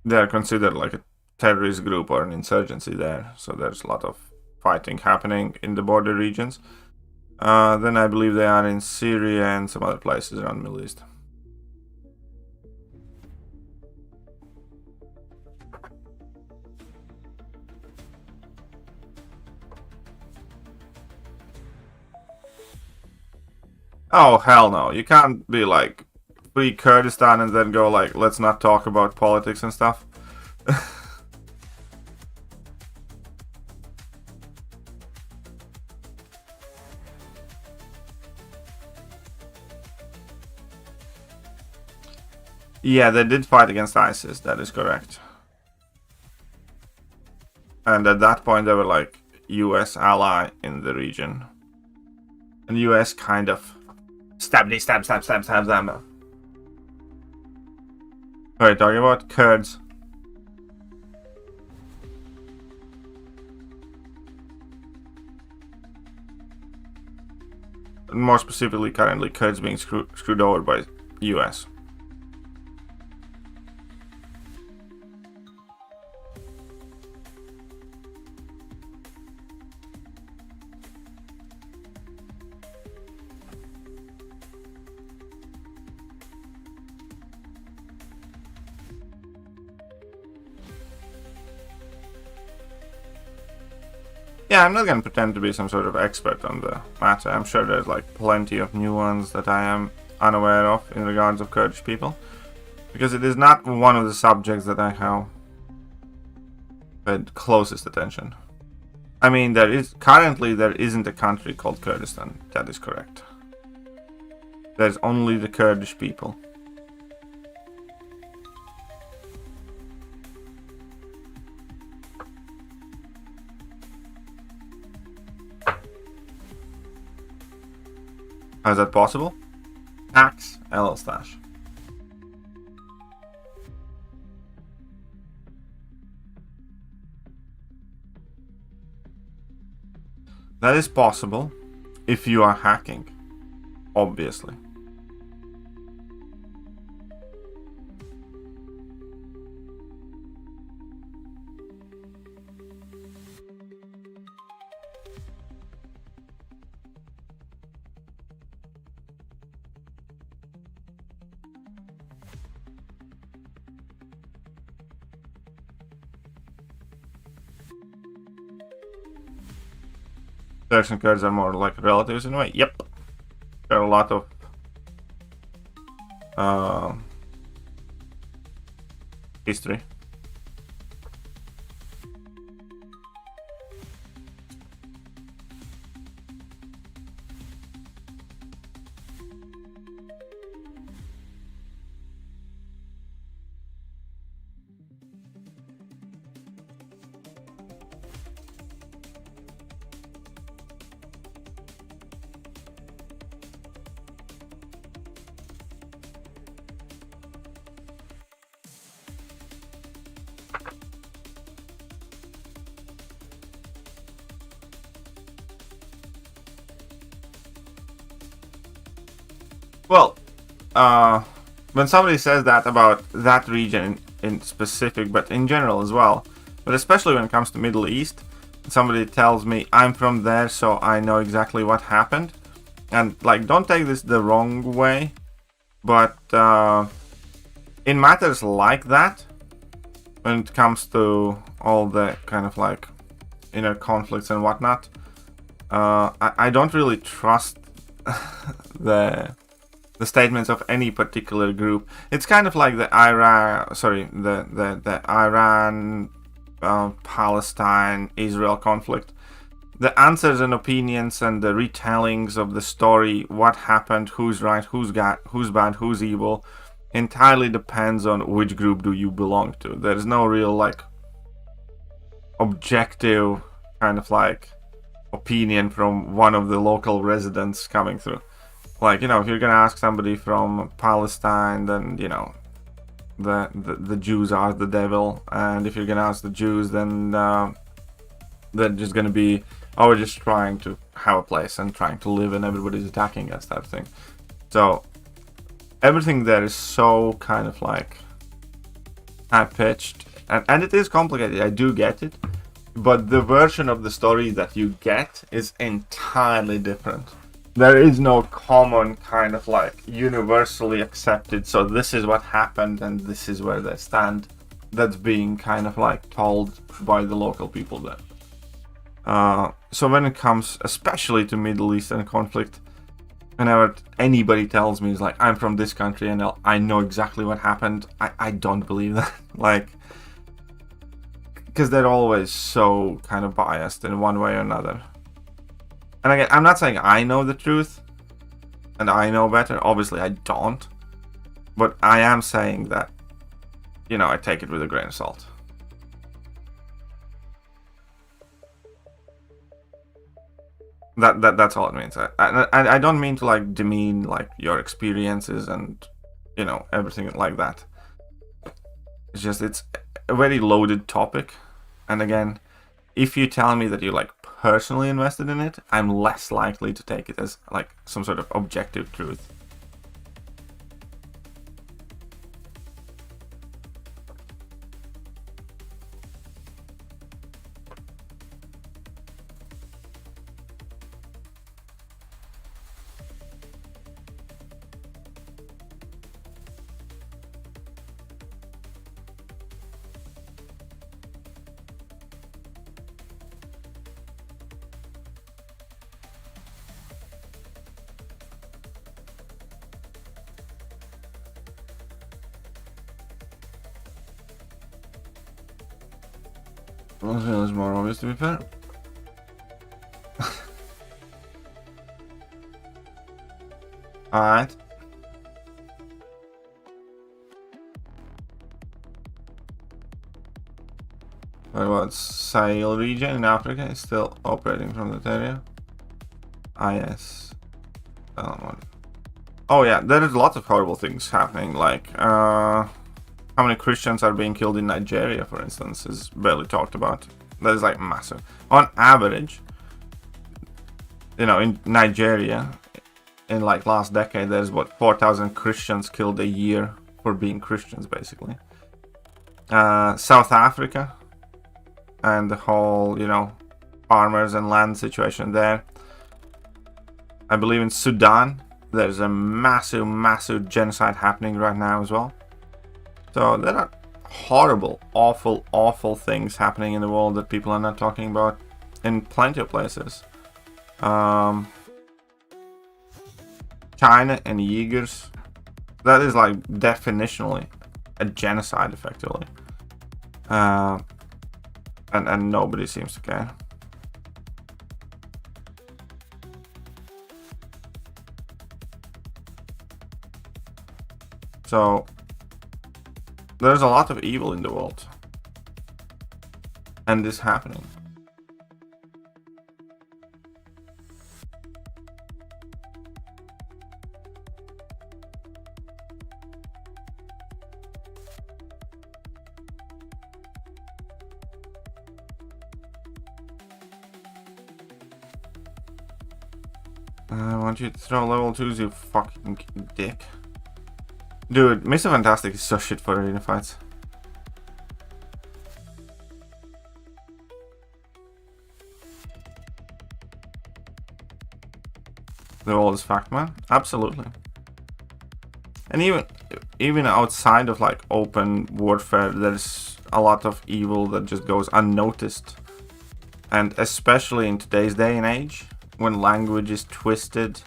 they're considered like a terrorist group or an insurgency there, so there's a lot of fighting happening in the border regions. Then I believe they are in Syria and some other places around the Middle East. Oh, hell no. You can't be like free Kurdistan and then go like, let's not talk about politics and stuff. Yeah, they did fight against ISIS, that is correct. And at that point, they were like US ally in the region. And US kind of stab them. Alright, talking about Kurds. And more specifically, currently, Kurds being screwed over by US. Yeah, I'm not gonna pretend to be some sort of expert on the matter. I'm sure there's like plenty of new ones that I am unaware of in regards of Kurdish people, because it is not one of the subjects that I have paid closest attention. I mean, there isn't a country called Kurdistan. That is correct. There's only the Kurdish people. How is that possible? Tax LL stash. That is possible if you are hacking, obviously. Selection cards are more like relatives in a way. Yep. There are a lot of history. Well, when somebody says that about that region in specific, but in general as well, but especially when it comes to Middle East, somebody tells me I'm from there, so I know exactly what happened. And like, don't take this the wrong way, but in matters like that, when it comes to all the kind of like inner conflicts and whatnot, I don't really trust the statements of any particular group. It's kind of like the Iran, Palestine, Israel conflict. The answers and opinions and the retellings of the story, what happened, who's right, who's bad, who's evil, entirely depends on which group do you belong to. There's no real like objective kind of like opinion from one of the local residents coming through. Like, you know, if you're gonna ask somebody from Palestine, then, you know, the Jews are the devil, and if you're gonna ask the Jews, then they're just gonna be, oh, we're just trying to have a place and trying to live, and everybody's attacking us, type of thing. So everything there is so kind of like high-pitched, and it is complicated. I do get it, but the version of the story that you get is entirely different. There is no common kind of like universally accepted, so this is what happened and this is where they stand, that's being kind of like told by the local people there. So when it comes especially to Middle Eastern conflict, whenever anybody tells me, it's like, I'm from this country and I know exactly what happened, I don't believe that. Like, because they're always so kind of biased in one way or another. And again, I'm not saying I know the truth and I know better. Obviously, I don't. But I am saying that, you know, I take it with a grain of salt. That's all it means. I don't mean to like demean like your experiences and, you know, everything like that. It's just, it's a very loaded topic. And again, if you tell me that you're like personally invested in it, I'm less likely to take it as like some sort of objective truth. Is more obvious, to be fair. Alright. What about Sahel region in Africa is still operating from that area? Ah, yes. Oh yeah, there is lots of horrible things happening, like how many Christians are being killed in Nigeria, for instance, is barely talked about. That is like massive. On average, you know, in Nigeria, in like last decade, there's what, 4,000 Christians killed a year for being Christians, basically. South Africa and the whole, you know, farmers and land situation there. I believe in Sudan, there's a massive genocide happening right now as well. So there are horrible, awful things happening in the world that people are not talking about in plenty of places. China and Uyghurs, that is like definitionally a genocide, effectively. And nobody seems to care. So there's a lot of evil in the world, and this happening. I want you to throw level 2s, you fucking dick. Dude, Mr. Fantastic is so shit for arena fights. The oldest fact, man. Absolutely. And even outside of like open warfare, there's a lot of evil that just goes unnoticed. And especially in today's day and age, when language is twisted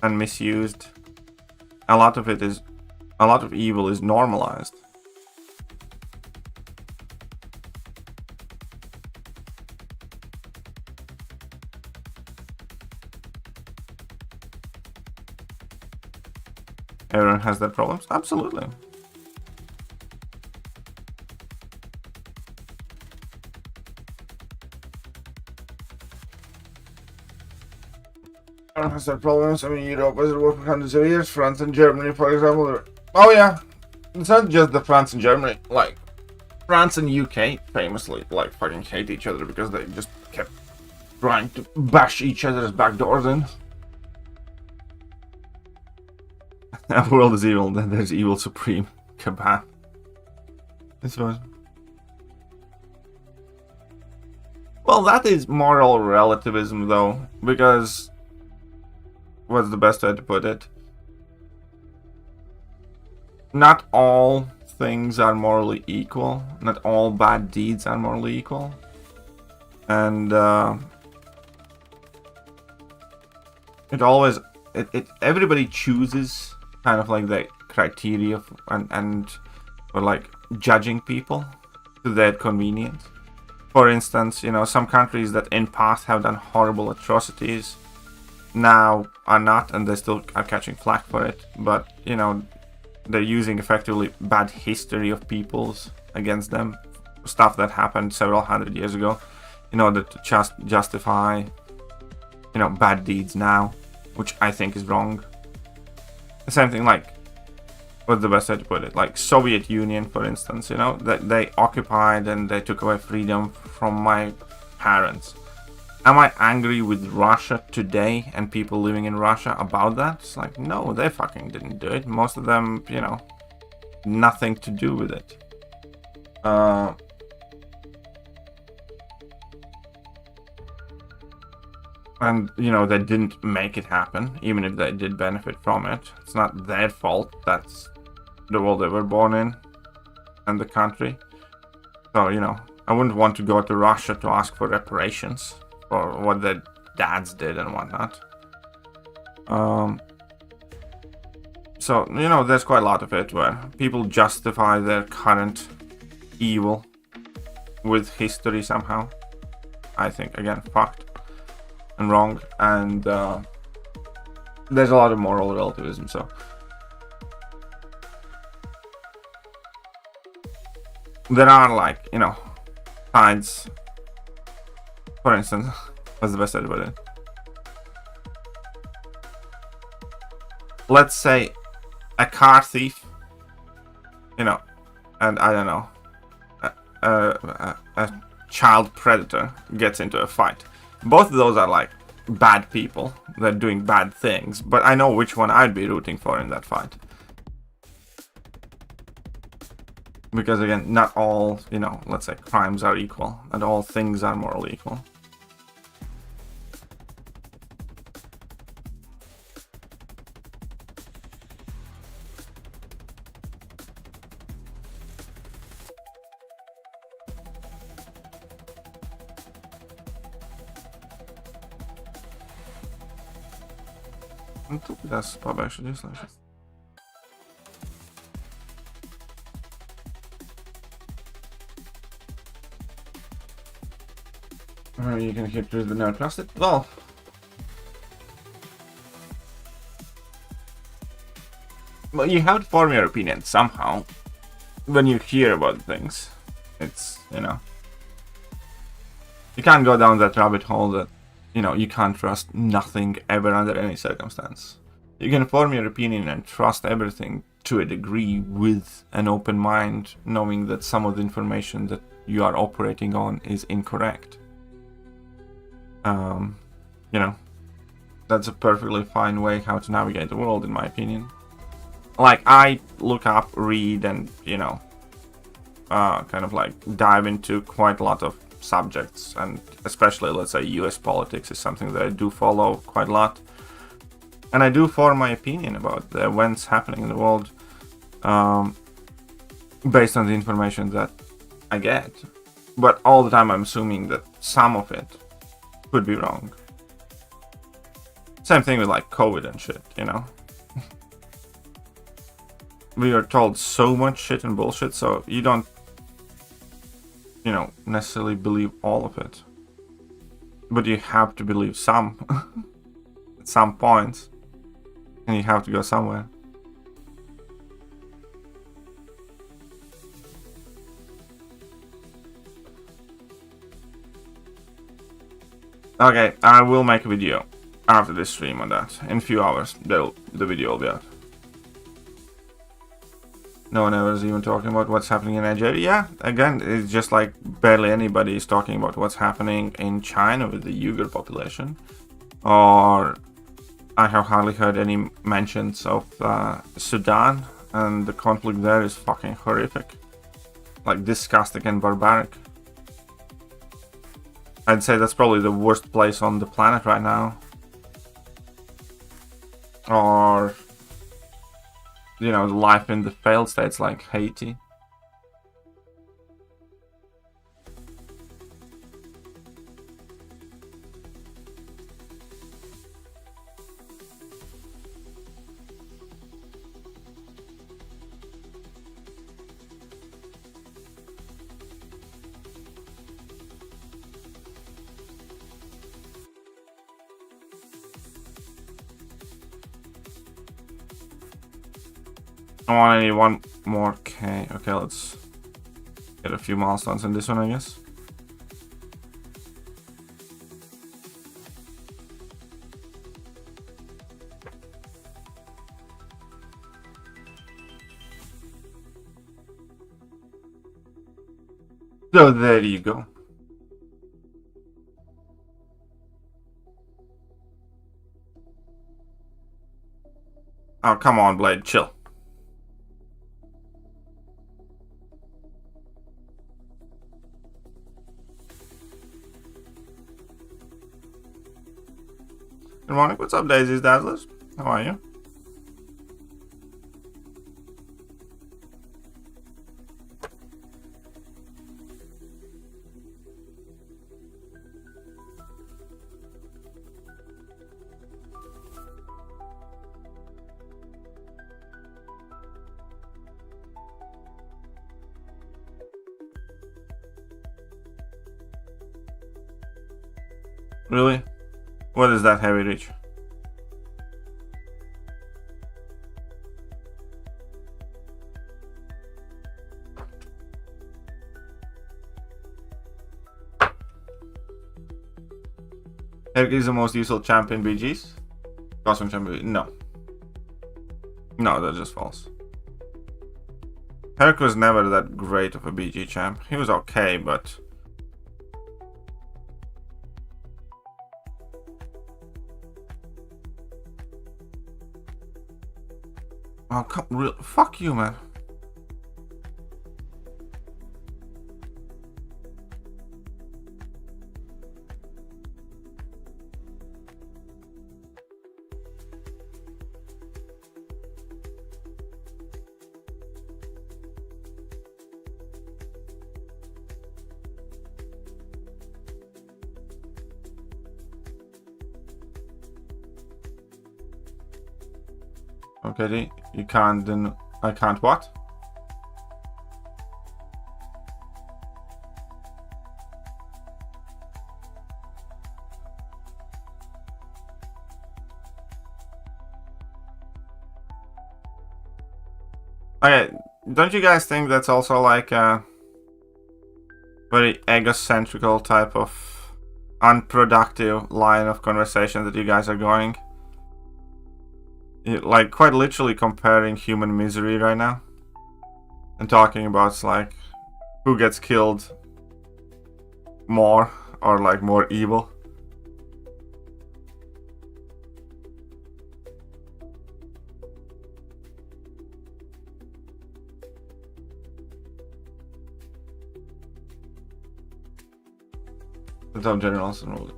and misused, a lot of evil is normalized. Everyone has their problems? Absolutely. Everyone has their problems. I mean, Europe was at war for hundreds of years. France and Germany, for example. Oh yeah, it's not just the France and Germany. Like, France and UK famously, like, fucking hate each other because they just kept trying to bash each other's back doors in. The world is evil, then there's evil supreme. Kabam. This was. Well, that is moral relativism, though, because what's the best way to put it? Not all things are morally equal. Not all bad deeds are morally equal. And everybody chooses kind of like the criteria and for like judging people to their convenience. For instance, you know, some countries that in past have done horrible atrocities now are not, and they still are catching flack for it, but you know, they're using effectively bad history of peoples against them, stuff that happened several hundred years ago, in order to just justify, you know, bad deeds now, which I think is wrong. The same thing, like, what's the best way to put it? Like Soviet Union, for instance, you know, that they occupied and they took away freedom from my parents. Am I angry with Russia today and people living in Russia about that? It's like, no, they fucking didn't do it. Most of them, you know, nothing to do with it. And, you know, they didn't make it happen, even if they did benefit from it. It's not their fault. That's the world they were born in and the country. So, you know, I wouldn't want to go to Russia to ask for reparations for what their dads did and whatnot. So, you know, there's quite a lot of it where people justify their current evil with history somehow. I think, again, fucked and wrong, and there's a lot of moral relativism. So there are, like, you know, sides. For instance, That's the best way to put it. Let's say a car thief, you know, and I don't know, a child predator gets into a fight. Both of those are like bad people. They're doing bad things, but I know which one I'd be rooting for in that fight. Because again, not all, you know, let's say crimes are equal, and all things are morally equal. That's probably actually just like you can hit through the not trusted. Well, you have to form your opinion somehow when you hear about things. It's, you know, you can't go down that rabbit hole that, you know, you can't trust nothing ever under any circumstance. You can form your opinion and trust everything to a degree with an open mind, knowing that some of the information that you are operating on is incorrect. You know, that's a perfectly fine way how to navigate the world, in my opinion. Like, I look up, read, and, you know, kind of like dive into quite a lot of subjects, and especially, let's say, US politics is something that I do follow quite a lot. And I do form my opinion about the events happening in the world based on the information that I get. But all the time I'm assuming that some of it could be wrong. Same thing with like COVID and shit, you know. We are told so much shit and bullshit, so you don't, you know, necessarily believe all of it. But you have to believe some at some point. And you have to go somewhere. Okay, I will make a video after this stream on that. In a few hours, the video will be out. No one ever is even talking about what's happening in Nigeria. Yeah, again, it's just like barely anybody is talking about what's happening in China with the Uyghur population. Or I have hardly heard any mentions of Sudan, and the conflict there is fucking horrific. Like, disgusting and barbaric. I'd say that's probably the worst place on the planet right now. Or, you know, life in the failed states like Haiti. I need one more K. Okay, let's get a few milestones in this one, I guess. So there you go. Oh, come on, Blade, chill. Good morning. What's up, Daisies Dazzlers? How are you? Really? What is that heavy reach? Thekiryu is the most useful champion BGs. Costume champion, no. No, that's just false. Thekiryu was never that great of a BG champ. He was okay, but... Oh, come, fuck you, man. Okay, you can't then... I can't what? Okay, don't you guys think that's also like a very egocentrical type of unproductive line of conversation that you guys are going? Like, quite literally comparing human misery right now. And talking about, like, who gets killed more, or, like, more evil. The top generals and all.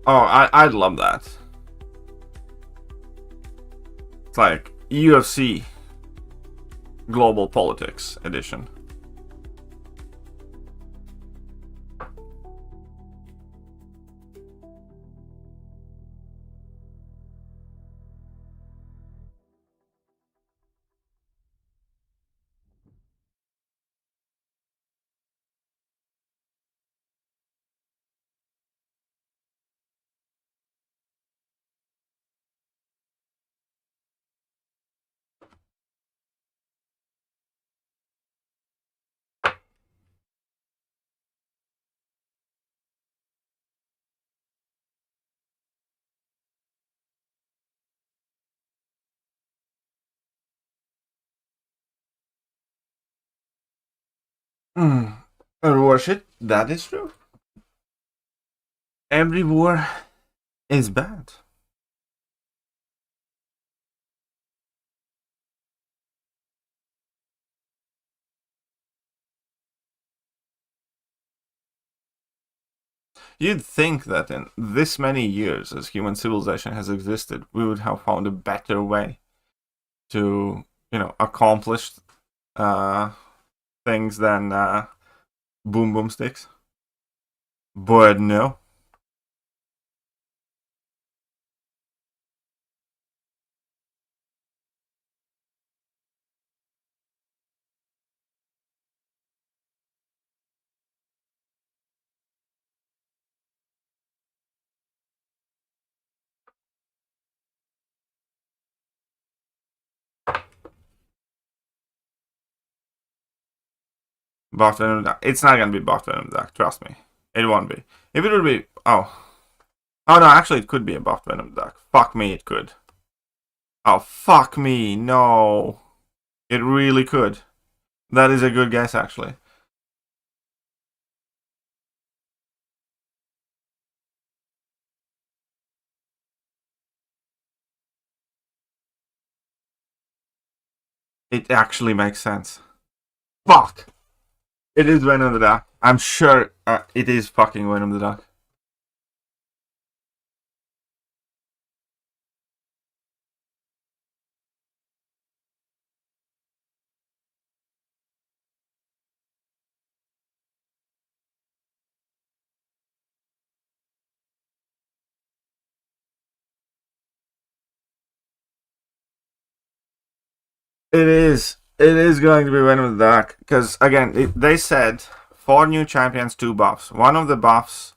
Oh, I'd love that. It's like UFC Global Politics Edition. War shit, that is true. Every war is bad. You'd think that in this many years as human civilization has existed, we would have found a better way to, you know, accomplish things than boom boom sticks. But no. Buffed Venom Duck. It's not gonna be Buffed Venom Duck, trust me. It won't be. If it would be... Oh. Oh no, actually it could be a Buffed Venom Duck. Fuck me, it could. Oh, fuck me, no. It really could. That is a good guess, actually. It actually makes sense. Fuck! It is Venom the Duck. I'm sure it is fucking Venom the Duck. It is. It is going to be Venom the Duck. Because, again, they said 4 new champions, 2 buffs. One of the buffs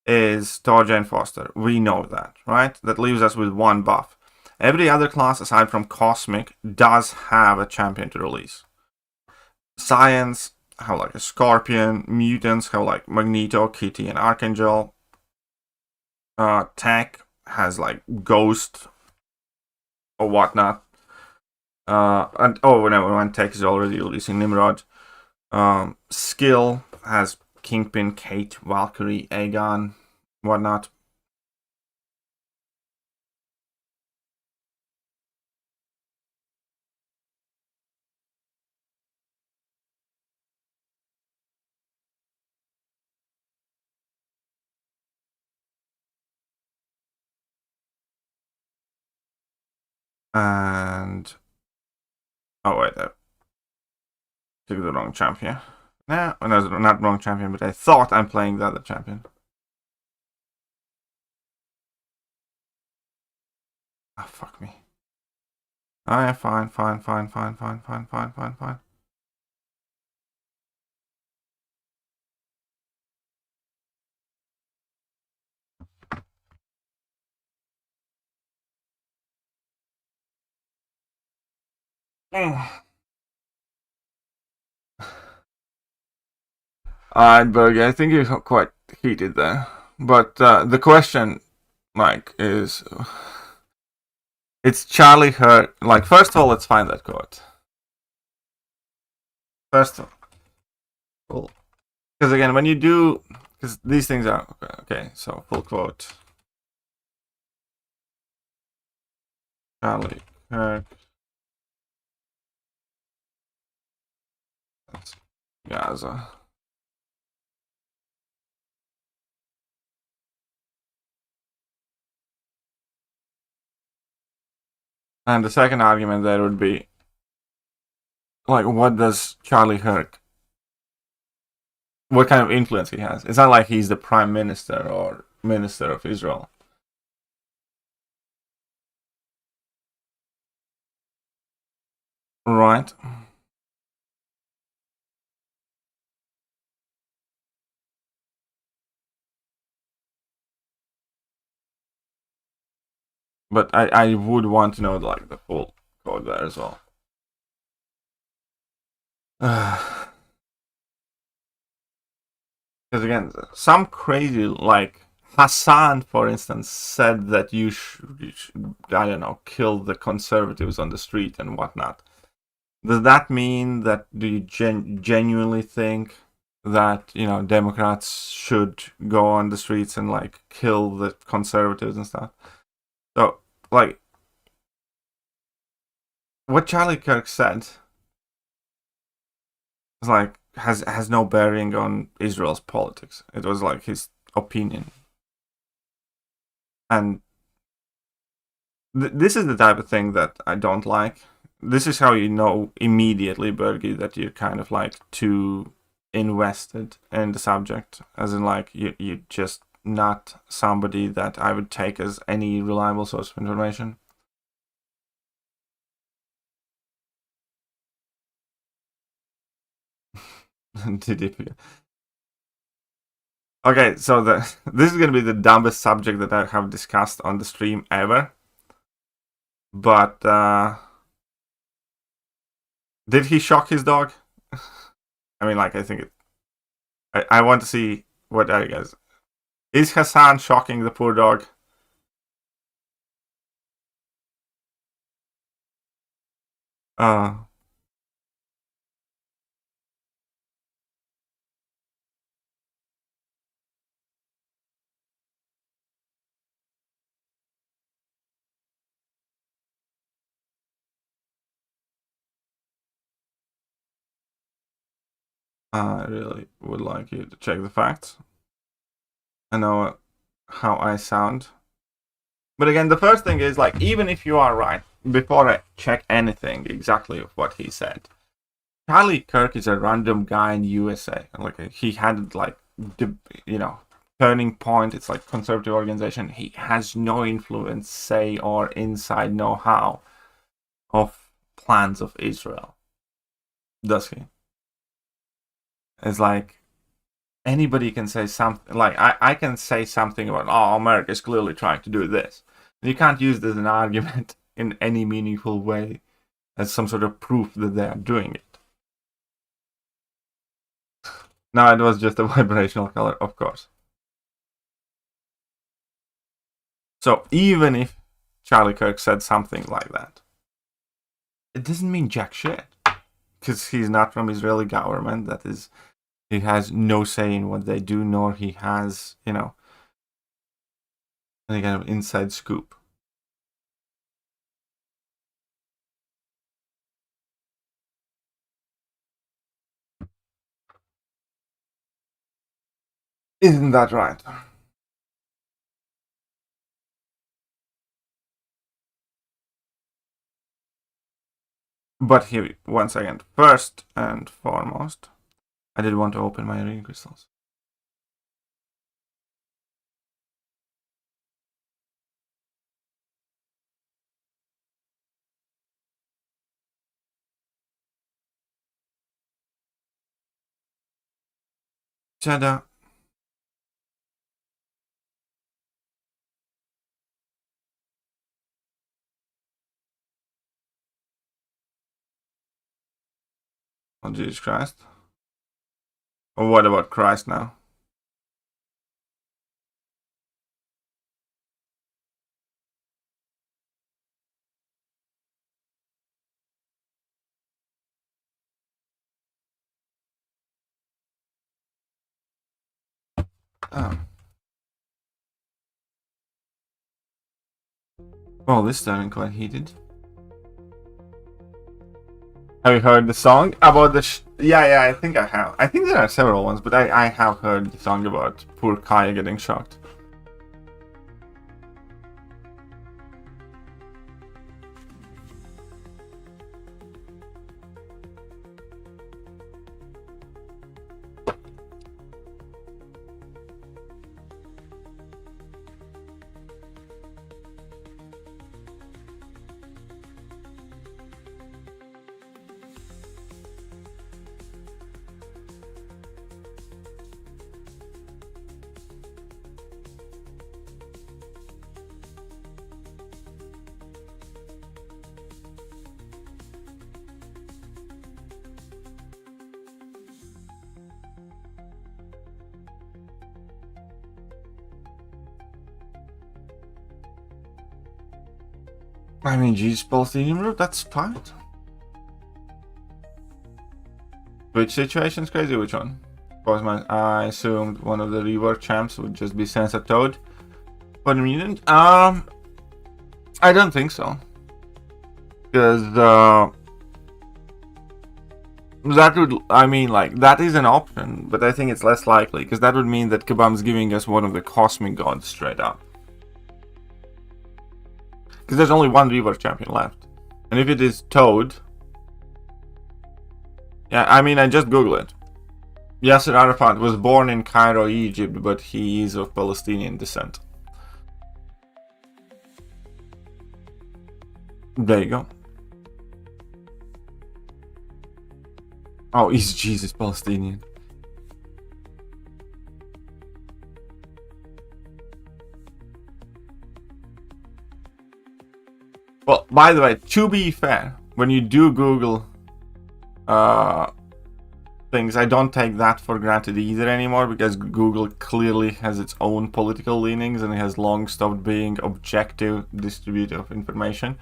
is Torja and Foster. We know that, right? That leaves us with 1 buff. Every other class, aside from Cosmic, does have a champion to release. Science have like a Scorpion. Mutants have like Magneto, Kitty, and Archangel. Tech has like Ghost or whatnot. And oh, never mind. Tech is already releasing Nimrod. Skill has Kingpin, Kate, Valkyrie, Aegon, whatnot. And oh wait, I took the wrong champion. No, not wrong champion, but I thought I'm playing the other champion. Ah, fuck me. Oh yeah, fine. Alright, Bergie, I think you're quite heated there. But the question, like, is... It's Charlie Hurt. Like, first of all, let's find that quote. First of all. Because again, when you do... Because these things are... Okay, so full quote. Charlie Hurt. That's Gaza. And the second argument there would be, like, what does Charlie Kirk, what kind of influence he has? It's not like he's the prime minister or minister of Israel. Right. But I would want to know, like, the full code there as well. Because again, some crazy, like, Hassan, for instance, said that you should, I don't know, kill the conservatives on the street and whatnot. Does that mean that, do you genuinely think that, you know, Democrats should go on the streets and, like, kill the conservatives and stuff? So, like, what Charlie Kirk said is, like, has no bearing on Israel's politics. It was, like, his opinion. And this is the type of thing that I don't like. This is how you know immediately, Bergie, that you're kind of, like, too invested in the subject. As in, like, you're just not somebody that I would take as any reliable source of information. Okay, so this is gonna be the dumbest subject that I have discussed on the stream ever. But did he shock his dog? I mean, like, I think it. I want to see what are you guys. Is Hassan shocking the poor dog? I really would like you to check the facts. I know how I sound. But again, the first thing is, like, even if you are right, before I check anything exactly of what he said, Charlie Kirk is a random guy in USA. Like, he had, like, you know, Turning Point. It's like conservative organization. He has no influence, say, or inside know-how of plans of Israel, does he? It's like anybody can say something. Like, I can say something about, oh, America is clearly trying to do this. And you can't use this as an argument in any meaningful way as some sort of proof that they are doing it. No, it was just a vibrational color, of course. So even if Charlie Kirk said something like that, it doesn't mean jack shit. Because he's not from Israeli government. That is, he has no say in what they do, nor he has, you know, any kind of inside scoop. Isn't that right? But here, once again, first and foremost, I did want to open my reading crystals. Ta-da. Oh, Jesus Christ. Or what about Christ now? Oh. Well, this is turning quite heated. Have you heard the song about the yeah, I think I have. I think there are several ones, but I have heard the song about poor Kaya getting shocked. I mean, Jesus, Palestinian route, that's fine. Which situation's crazy? Which one? Postman, I assumed one of the rework champs would just be Sensor Toad. But mutant? I don't think so. Because, that would, I mean, like, that is an option, but I think it's less likely, because that would mean that Kabam's giving us one of the Cosmic Gods straight up. Because there's only one rework champion left. And if it is Toad... Yeah, I mean, I just Googled it. Yasser Arafat was born in Cairo, Egypt, but he is of Palestinian descent. There you go. Oh, is Jesus Palestinian? Well, by the way, to be fair, when you do Google things, I don't take that for granted either anymore, because Google clearly has its own political leanings and it has long stopped being objective distributor of information.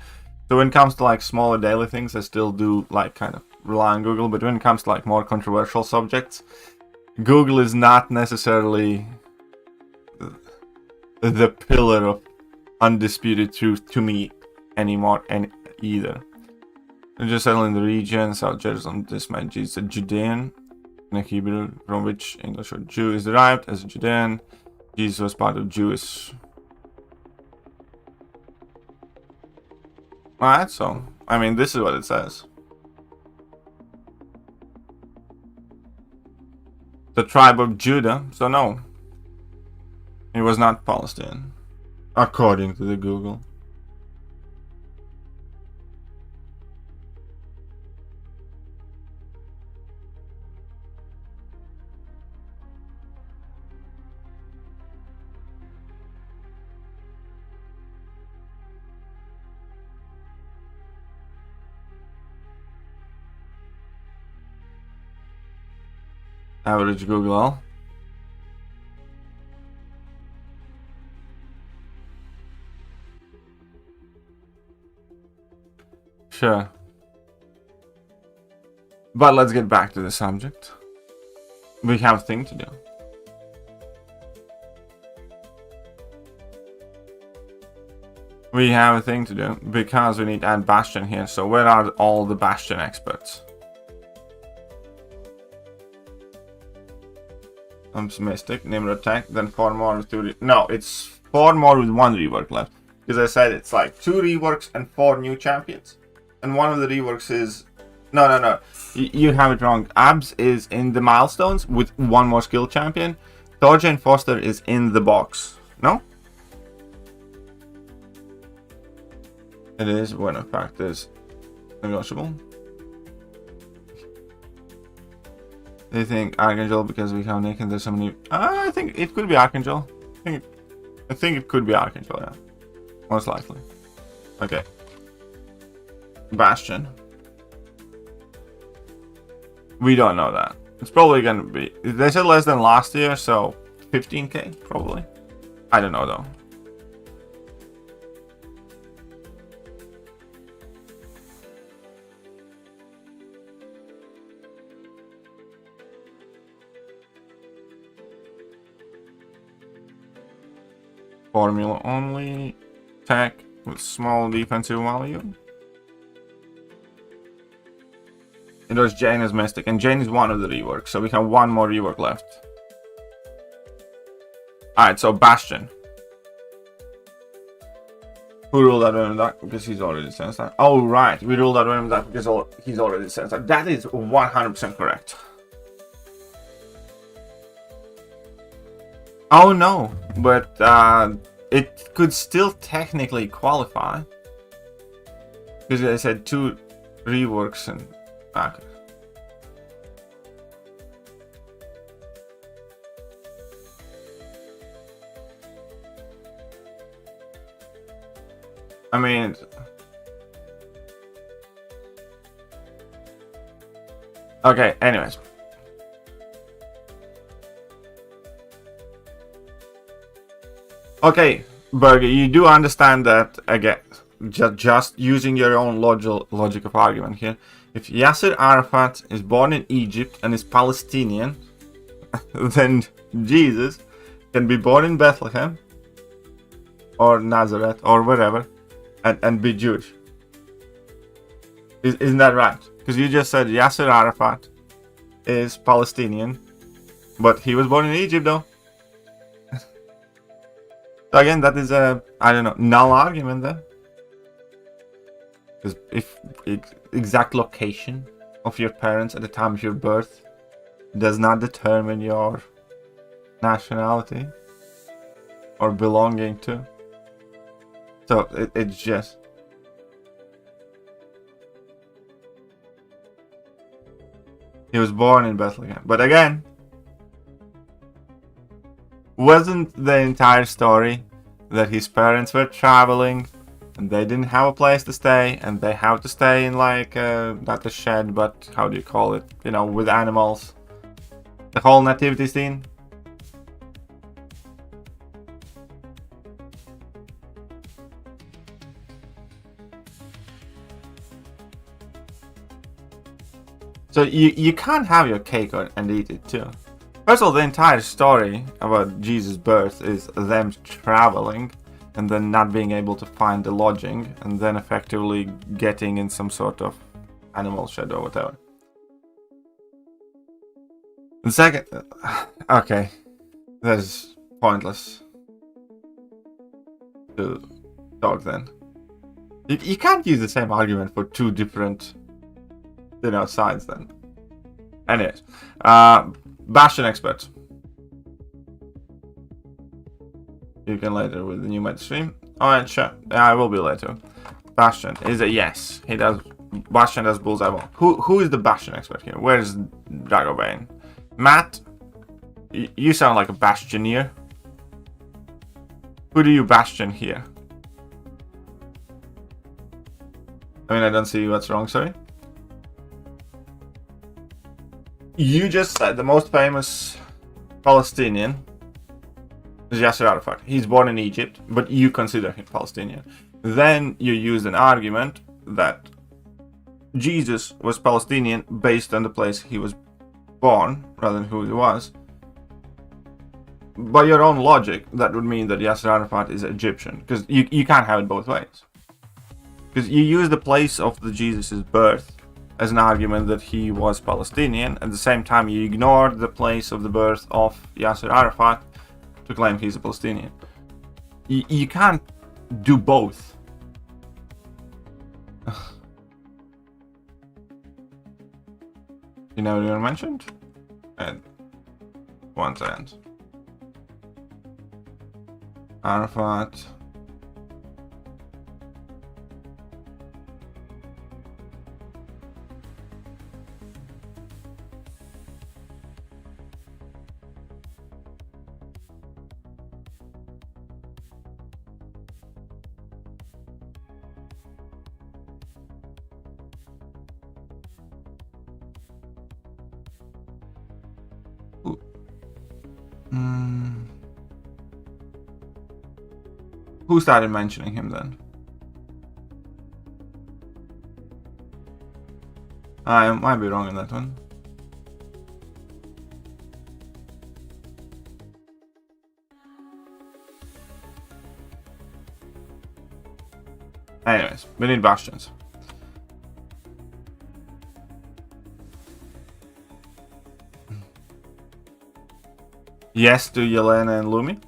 So when it comes to like smaller daily things, I still do like kind of rely on Google, but when it comes to like more controversial subjects, Google is not necessarily the pillar of undisputed truth to me anymore either. They're just settling the region. South Jerusalem, this man is a Judean in a Hebrew from which English or Jew is derived as a Judean. Jesus was part of Jewish. Alright, so I mean, this is what it says. The tribe of Judah, so no, he was not Palestinian, according to the Google. Average Google. Sure. But let's get back to the subject. We have a thing to do. We have a thing to do because we need to add Bastion here. So where are all the Bastion experts? Mystic, Nimrod Attack, then 4 more with 2 no, it's 4 more with 1 rework left. Because I said it's like 2 reworks and 4 new champions. And one of the reworks is... No. You have it wrong. Abs is in the milestones with 1 more skill champion. Thorjane Foster is in the box. No? It is when in fact is negotiable. They think Archangel because we have Nick and there's so many. I think it could be Archangel. I think it could be Archangel, yeah. Most likely. Okay. Bastion. We don't know that. It's probably gonna be. They said less than last year, so 15k probably. I don't know though. Formula only, tech with small defensive value. It was Jane as Mystic, and Jane is one of the reworks, so we have 1 more rework left. Alright, so Bastion. Who ruled out Venom Dark? Because he's already sensed that. Oh, right, we ruled out Venom Dark because he's already sensed that. That is 100% correct. Oh no, but it could still technically qualify. Because I said 2 reworks and... Okay. I mean... Okay, anyways. Okay, Burger, you do understand that, again, just using your own logic of argument here. If Yasser Arafat is born in Egypt and is Palestinian, then Jesus can be born in Bethlehem or Nazareth or wherever and be Jewish. Isn't that right? Because you just said Yasser Arafat is Palestinian, but he was born in Egypt though. So again, that is a, I don't know, null argument there. Because if exact location of your parents at the time of your birth does not determine your nationality or belonging to. So it's just... He was born in Bethlehem. But again, wasn't the entire story that his parents were traveling and they didn't have a place to stay and they have to stay in like, not a shed, but how do you call it? You know, with animals. The whole nativity scene. So you can't have your cake and eat it too. First of all, the entire story about Jesus' birth is them traveling and then not being able to find the lodging and then effectively getting in some sort of animal shed or whatever. The second... Okay. That is pointless to talk then. You can't use the same argument for 2 different, you know, sides then. Anyways. Bastion expert. You can later with the new meta stream. Alright, sure. Yeah, I will be later. Bastion is a yes. He does. Bastion does bullseye ball. Who is the Bastion expert here? Where's Dragobane? Matt, you sound like a Bastioneer. Who do you Bastion here? I mean, I don't see what's wrong, sorry. You just said the most famous Palestinian is Yasser Arafat. He's born in Egypt, but you consider him Palestinian. Then you used an argument that Jesus was Palestinian based on the place he was born rather than who he was, by your own logic, that would mean that Yasser Arafat is Egyptian, because you can't have it both ways. Because you use the place of the Jesus' birth as an argument that he was Palestinian, at the same time you ignore the place of the birth of Yasser Arafat to claim he's a Palestinian. You can't do both. You know what you mentioned? And one second. Arafat. Who started mentioning him then? I might be wrong on that one. Anyways, we need bastions. Yes to Yelena and Lumi.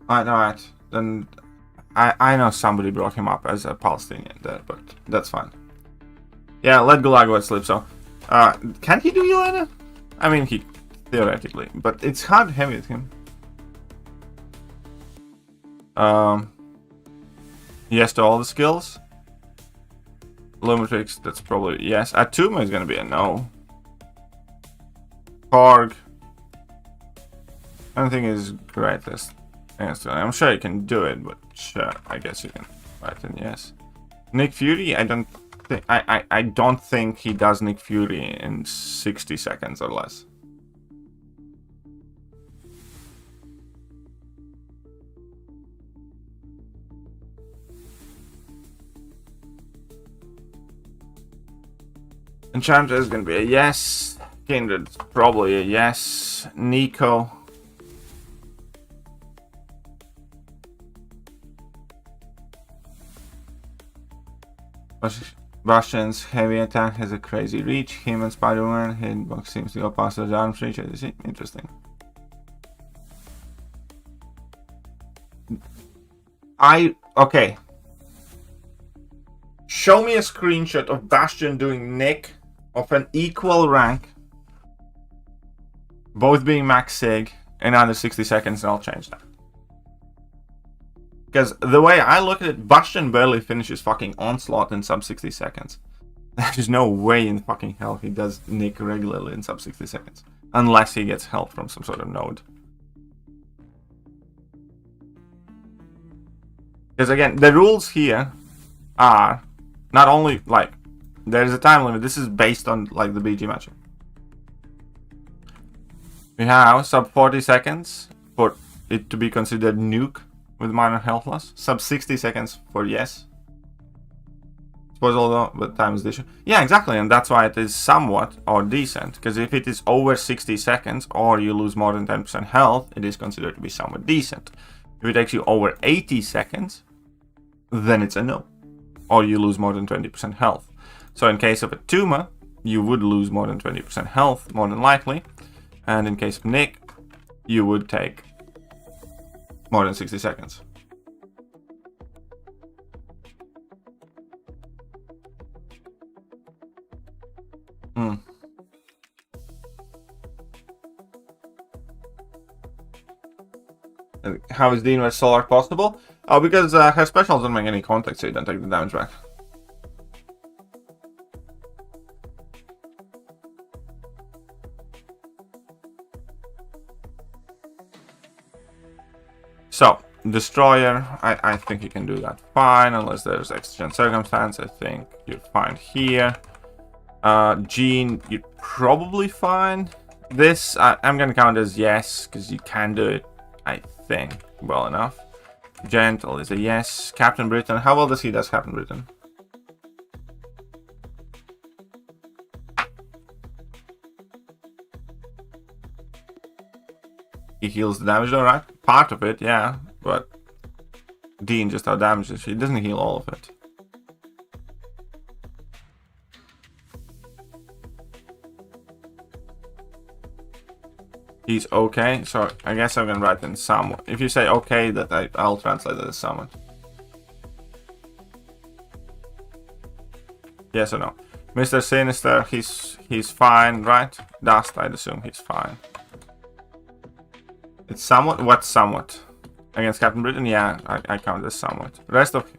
Alright. Then I know somebody brought him up as a Palestinian there, but that's fine. Yeah, let Gulago sleep. So, can he do Yelena? I mean, he theoretically, but it's hard heavy with him. Yes to all the skills. Lumitrix, that's probably yes. Atuma is gonna be a no. Korg, I don't think is greatest. I'm sure you can do it, but sure, I guess you can write in yes. Nick Fury, I don't think he does Nick Fury in 60 seconds or less. Enchanter is gonna be a yes. Kindred probably a yes. Nico. Bastion's heavy attack has a crazy reach. Him and Spider-Man hitbox seems to go past his arms reach. Interesting. Okay. Show me a screenshot of Bastion doing Nick of an equal rank, both being max sig, in under 60 seconds, and I'll change that. Because the way I look at it, Bastion barely finishes fucking Onslaught in sub 60 seconds. There's no way in fucking hell he does Nick regularly in sub 60 seconds. Unless he gets help from some sort of node. Because again, the rules here are not only like, there's a time limit, this is based on like the BG matchup. We have sub 40 seconds for it to be considered nuke with minor health loss. Sub 60 seconds for yes. Suppose although, but time is the issue. Yeah, exactly, and that's why it is somewhat or decent. Because if it is over 60 seconds or you lose more than 10% health, it is considered to be somewhat decent. If it takes you over 80 seconds, then it's a no. Or you lose more than 20% health. So in case of a Tuma, you would lose more than 20% health, more than likely. And in case of Nick, you would take more than 60 seconds. How is the inverse solar possible? Oh, because her specials don't make any contact, so you don't take the damage back. So, Destroyer, I think you can do that fine, unless there's exigent circumstance. I think you're fine here. Gene, you're probably fine. This, I'm gonna count as yes, because you can do it, I think, well enough. Gentle is a yes. Captain Britain. How well does he does Captain Britain? He heals the damage though, right? Part of it, yeah. But Dean just out damages. He doesn't heal all of it. He's okay, so I guess I'm gonna write in somewhat. If you say okay, that I'll translate that as somewhat. Yes or no? Mr. Sinister, he's fine, right? Dust, I'd assume he's fine. It's somewhat. What's somewhat? Against Captain Britain, yeah, I count this somewhat. Rest of,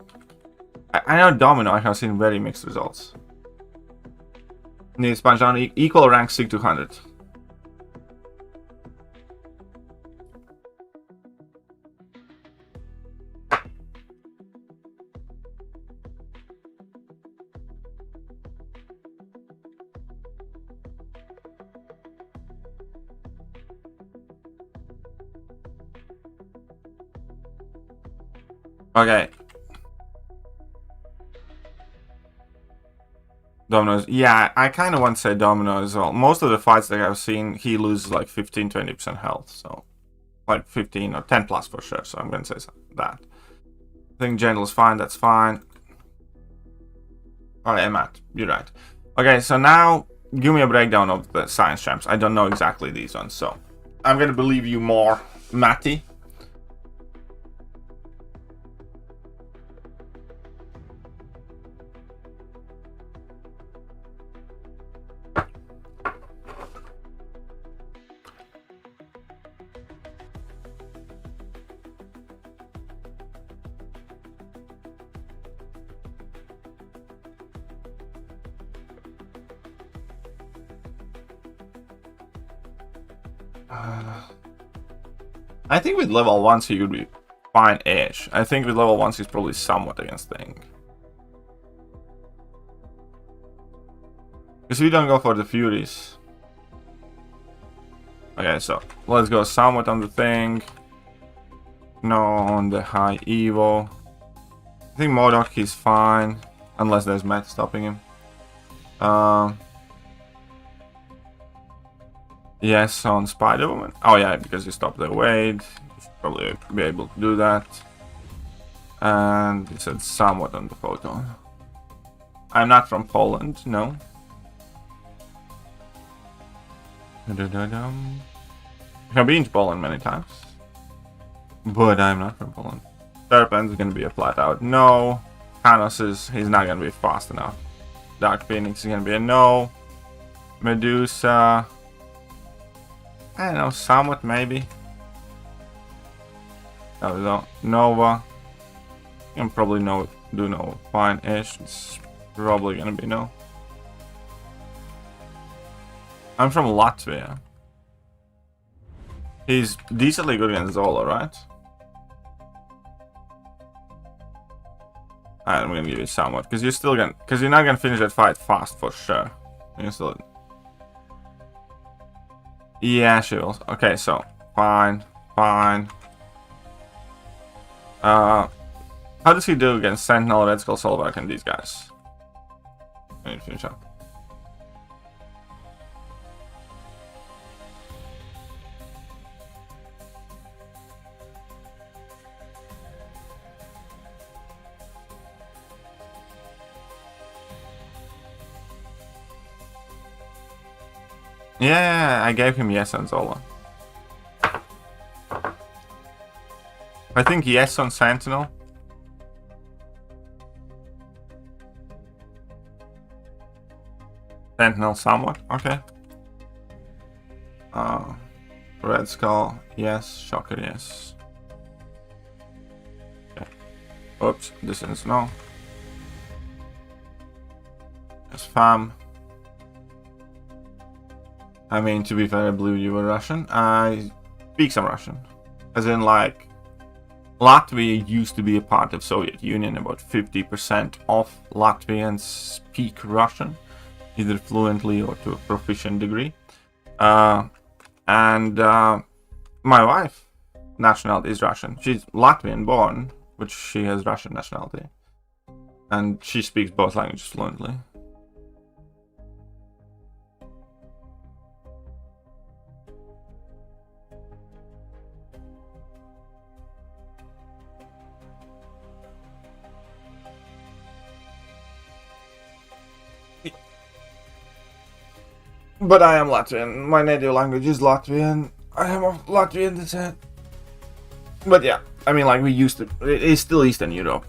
I know Domino. I have seen very mixed results. Needs punch down equal rank sig 200. Okay. Domino's. Yeah, I kind of want to say Domino as well. Most of the fights that I've seen, he loses like 15-20% health. So, like 15 or 10 plus for sure. So I'm going to say that. I think Gentle is fine. That's fine. Alright, Matt. You're right. Okay, so now give me a breakdown of the science champs. I don't know exactly these ones. So I'm going to believe you more, Matty. I think with level 1 he would be fine-ish. I think with level 1 he's probably somewhat against Thing. Because we don't go for the Furies. Okay, so let's go somewhat on the Thing. No on the High Evo. I think MODOK he's fine. Unless there's Matt stopping him. Yes, on Spider-Woman. Oh yeah, because you stopped the Wade. You should probably be able to do that. And it said somewhat on the photo. I'm not from Poland, no. I have been to Poland many times. But I'm not from Poland. Serpent's gonna be a flat out no. Thanos he's not gonna be fast enough. Dark Phoenix is gonna be a no. Medusa, I don't know, somewhat maybe. Nova. You can probably do no fine-ish. It's probably gonna be no. I'm from Latvia. He's decently good against Zola, right? I'm gonna give you somewhat, because you're not gonna finish that fight fast for sure. You're still. Yeah, she will. Okay, so fine. How does he do against Sentinel, Red Skull, Solvark, and these guys? I need to finish up. Yeah, I gave him yes on Zola. I think yes on Sentinel. Sentinel somewhat, okay. Red Skull, yes. Shocker, yes. Okay. Oops, this is no. Yes, Fam. I mean, to be fair, I believe you were Russian. I speak some Russian. As in, like, Latvia used to be a part of Soviet Union. About 50% of Latvians speak Russian, either fluently or to a proficient degree. My wife nationality is Russian. She's Latvian born, but she has Russian nationality. And she speaks both languages fluently. But I am Latvian. My native language is Latvian. I am of Latvian descent. But yeah, I mean, like, we used to. It is still Eastern Europe.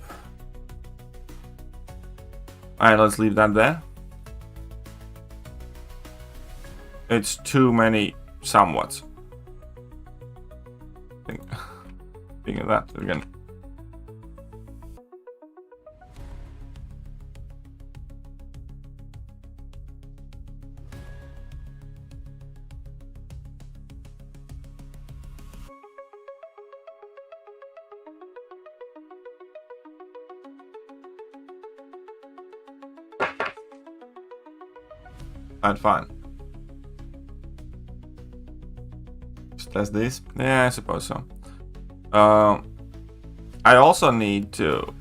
Alright, let's leave that there. It's too many somewhats. Think of that again. And fine. Just test this. Yeah, I suppose so. I also need to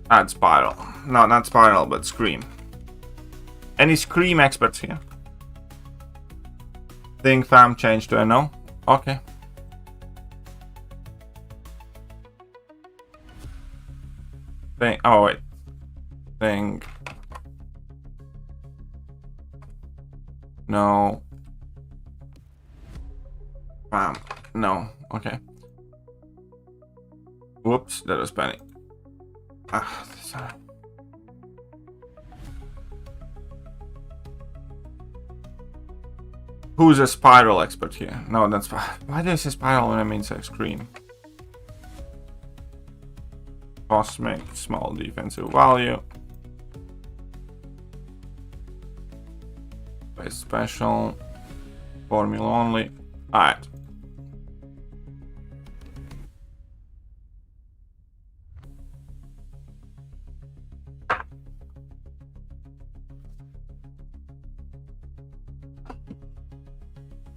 add spiral. No, not spiral, but scream. Any scream experts here? Think fam changed to a no? Okay. Thing. Oh wait. Thing. No. No. Okay. Whoops, that was panic. Sorry. Who's a spiral expert here? No, that's fine. Why do I say spiral when I mean sex scream? Cosmic, small defensive value. Base special. Formula only. Alright.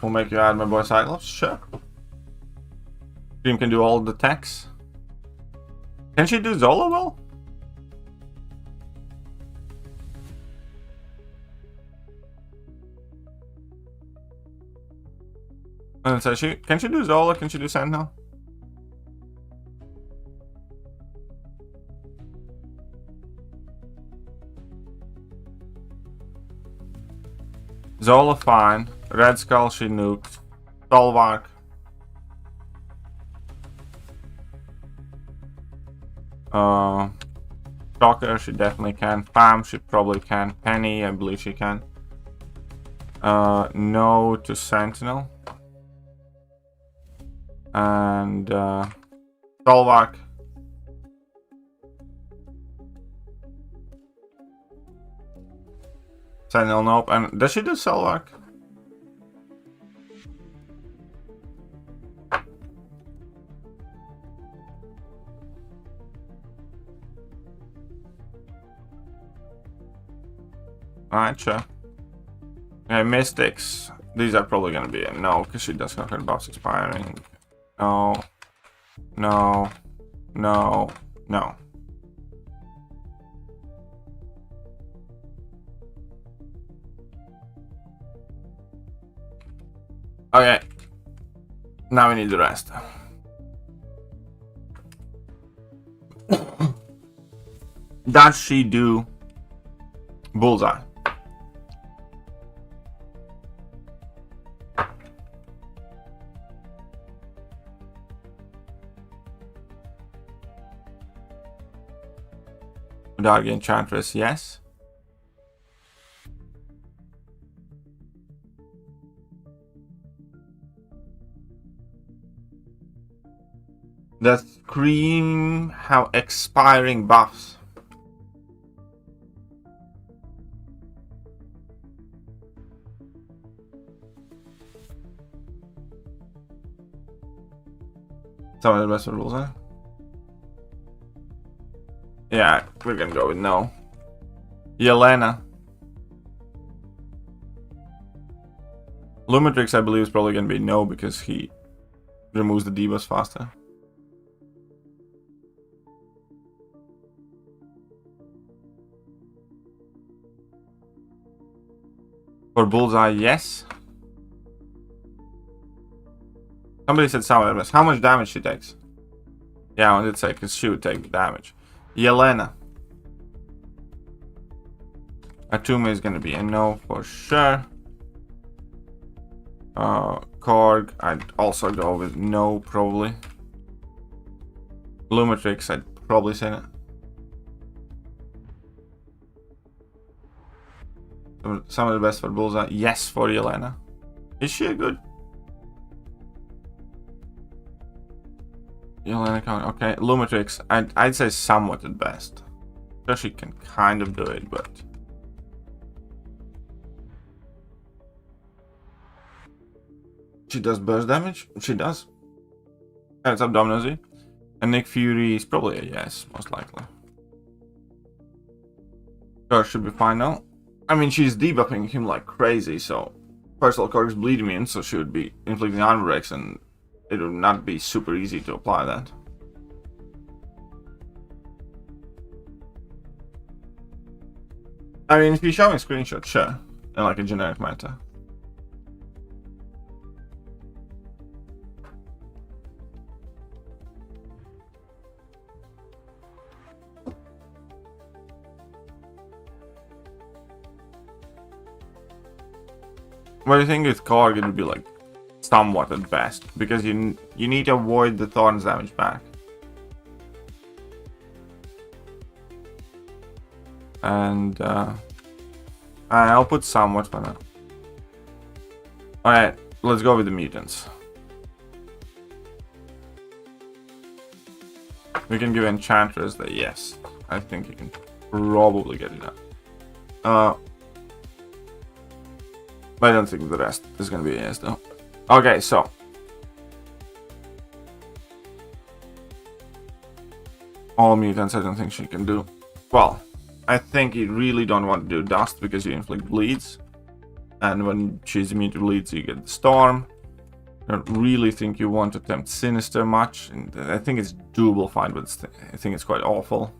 We'll make you add my boy Cyclops? Sure. Dream can do all the attacks. Can she do Zola well? So can she do Zola? Can she do Sentinel? Zola fine. Red Skull she nuked. Solvark. Shocker she definitely can. Pam she probably can. Penny I believe she can. No to Sentinel. And Solvark. Sentinel nope. And does she do Solvark? Alright, sure. Okay, Mystics. These are probably gonna be a no, because she does have her buffs expiring. No. No. No. No. Okay. Now we need the rest. Does she do Bullseye? Dark Enchantress, yes. Does Scream have expiring buffs? Some of the best rules, huh? Yeah, we're gonna go with no. Yelena. Lumitrix, I believe, is probably going to be no because he removes the debuffs faster. For Bullseye, yes. Somebody said somewhere. How much damage she takes? Yeah, I did say because she would take the damage. Yelena. Atuma is going to be a no for sure. Korg, I'd also go with no, probably. Lumitrix, I'd probably say that. Some of the best for Bullseye. Yes, for Yelena. Is she a good? Yelena, okay. Lumitrix, I'd say somewhat at best. So she can kind of do it, but. She does burst damage? She does. And it's Abdominal Z. And Nick Fury is probably a yes, most likely. Sure, should be fine now. I mean, she's debuffing him like crazy, so Personal Core is bleed immune, so she would be inflicting armor breaks, and it would not be super easy to apply that. I mean, if you're showing screenshots, sure, and like a generic meta. But I think with Korg it would be like somewhat at best, because you need to avoid the Thorns damage back. And I'll put somewhat for now. Alright, let's go with the mutants. We can give Enchantress the yes. I think you can probably get it up. I don't think the rest is going to be a yes though. Okay, so. All mutants, I don't think she can do. Well, I think you really don't want to do Dust because you inflict bleeds. And when she's immune to bleeds, you get the Storm. I don't really think you want to attempt Sinister much. And I think it's doable fine, but I think it's quite awful.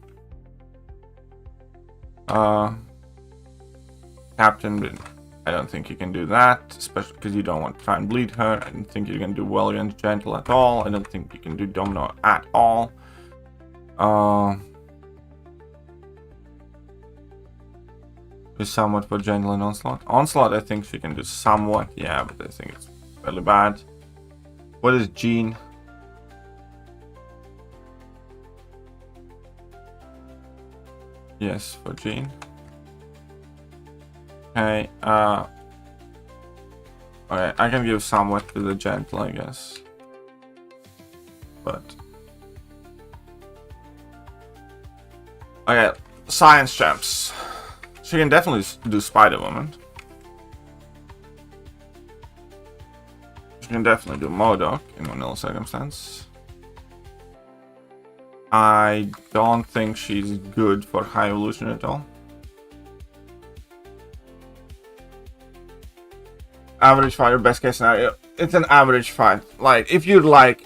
Captain, I don't think you can do that, especially because you don't want to try and bleed her. I don't think you're going to do well against Gentle at all. I don't think you can do Domino at all. Is somewhat for Gentle and Onslaught. Onslaught, I think she can do somewhat, yeah, but I think it's fairly bad. What is Jean? Yes, for Jean. Okay, okay, I can give somewhat to the Gentle, I guess. But okay, Science Champs. She can definitely do Spider-Woman. She can definitely do MODOK in vanilla circumstance. I don't think she's good for High Evolution at all. Average fighter, best case scenario. It's an average fight. Like, if you're like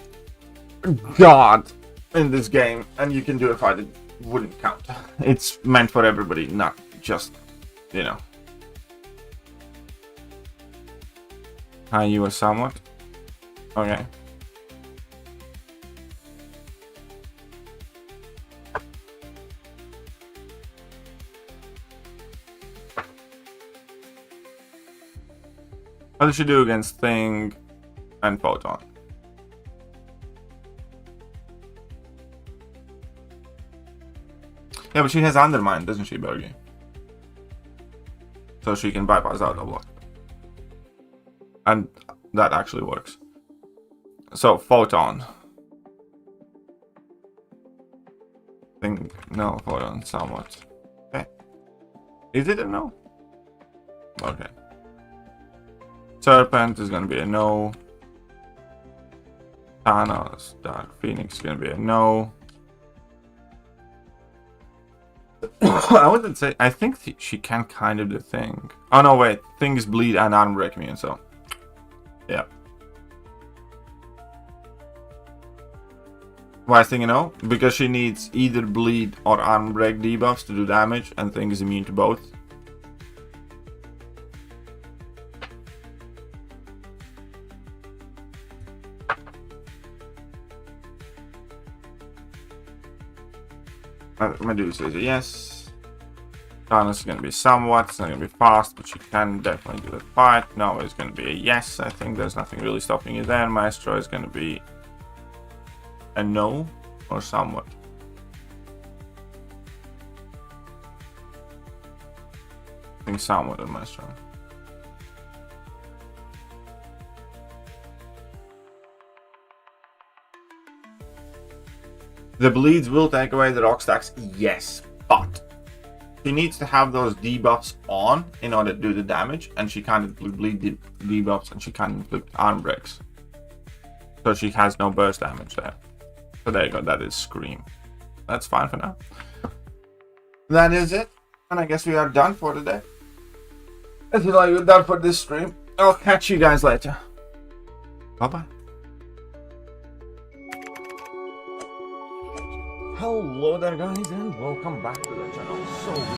God in this game and you can do a fight, it wouldn't count. It's meant for everybody, not just, you know. You are somewhat. Okay. What does she do against Thing and Photon? Yeah, but she has Undermine, doesn't she, Bergie? So she can bypass out a block. And that actually works. So, Photon. Thing, no, Photon, somewhat. Okay. Is it a no? Okay. Serpent is gonna be a no. Thanos, Dark Phoenix is gonna be a no. I wouldn't say. I think she can kind of do Thing. Oh no, wait. Thing is bleed and armor break immune, so Yeah. Why is thinking no? Because she needs either bleed or arm break debuffs to do damage, and Thing is immune to both. Medusa is a yes. Thanos is going to be somewhat. It's not going to be fast, but she can definitely do that fight. Nova is going to be a yes. I think there's nothing really stopping you there. Maestro is going to be a no or somewhat. I think somewhat on Maestro. The bleeds will take away the rock stacks, yes, but she needs to have those debuffs on in order to do the damage, and she can't bleed debuffs and she can't inflict arm breaks. So she has no burst damage there. So there you go, that is Scream. That's fine for now. That is it, and I guess we are done for today. I feel like we're done for this stream. I'll catch you guys later. Bye-bye. Hello there guys, and welcome back to the channel. So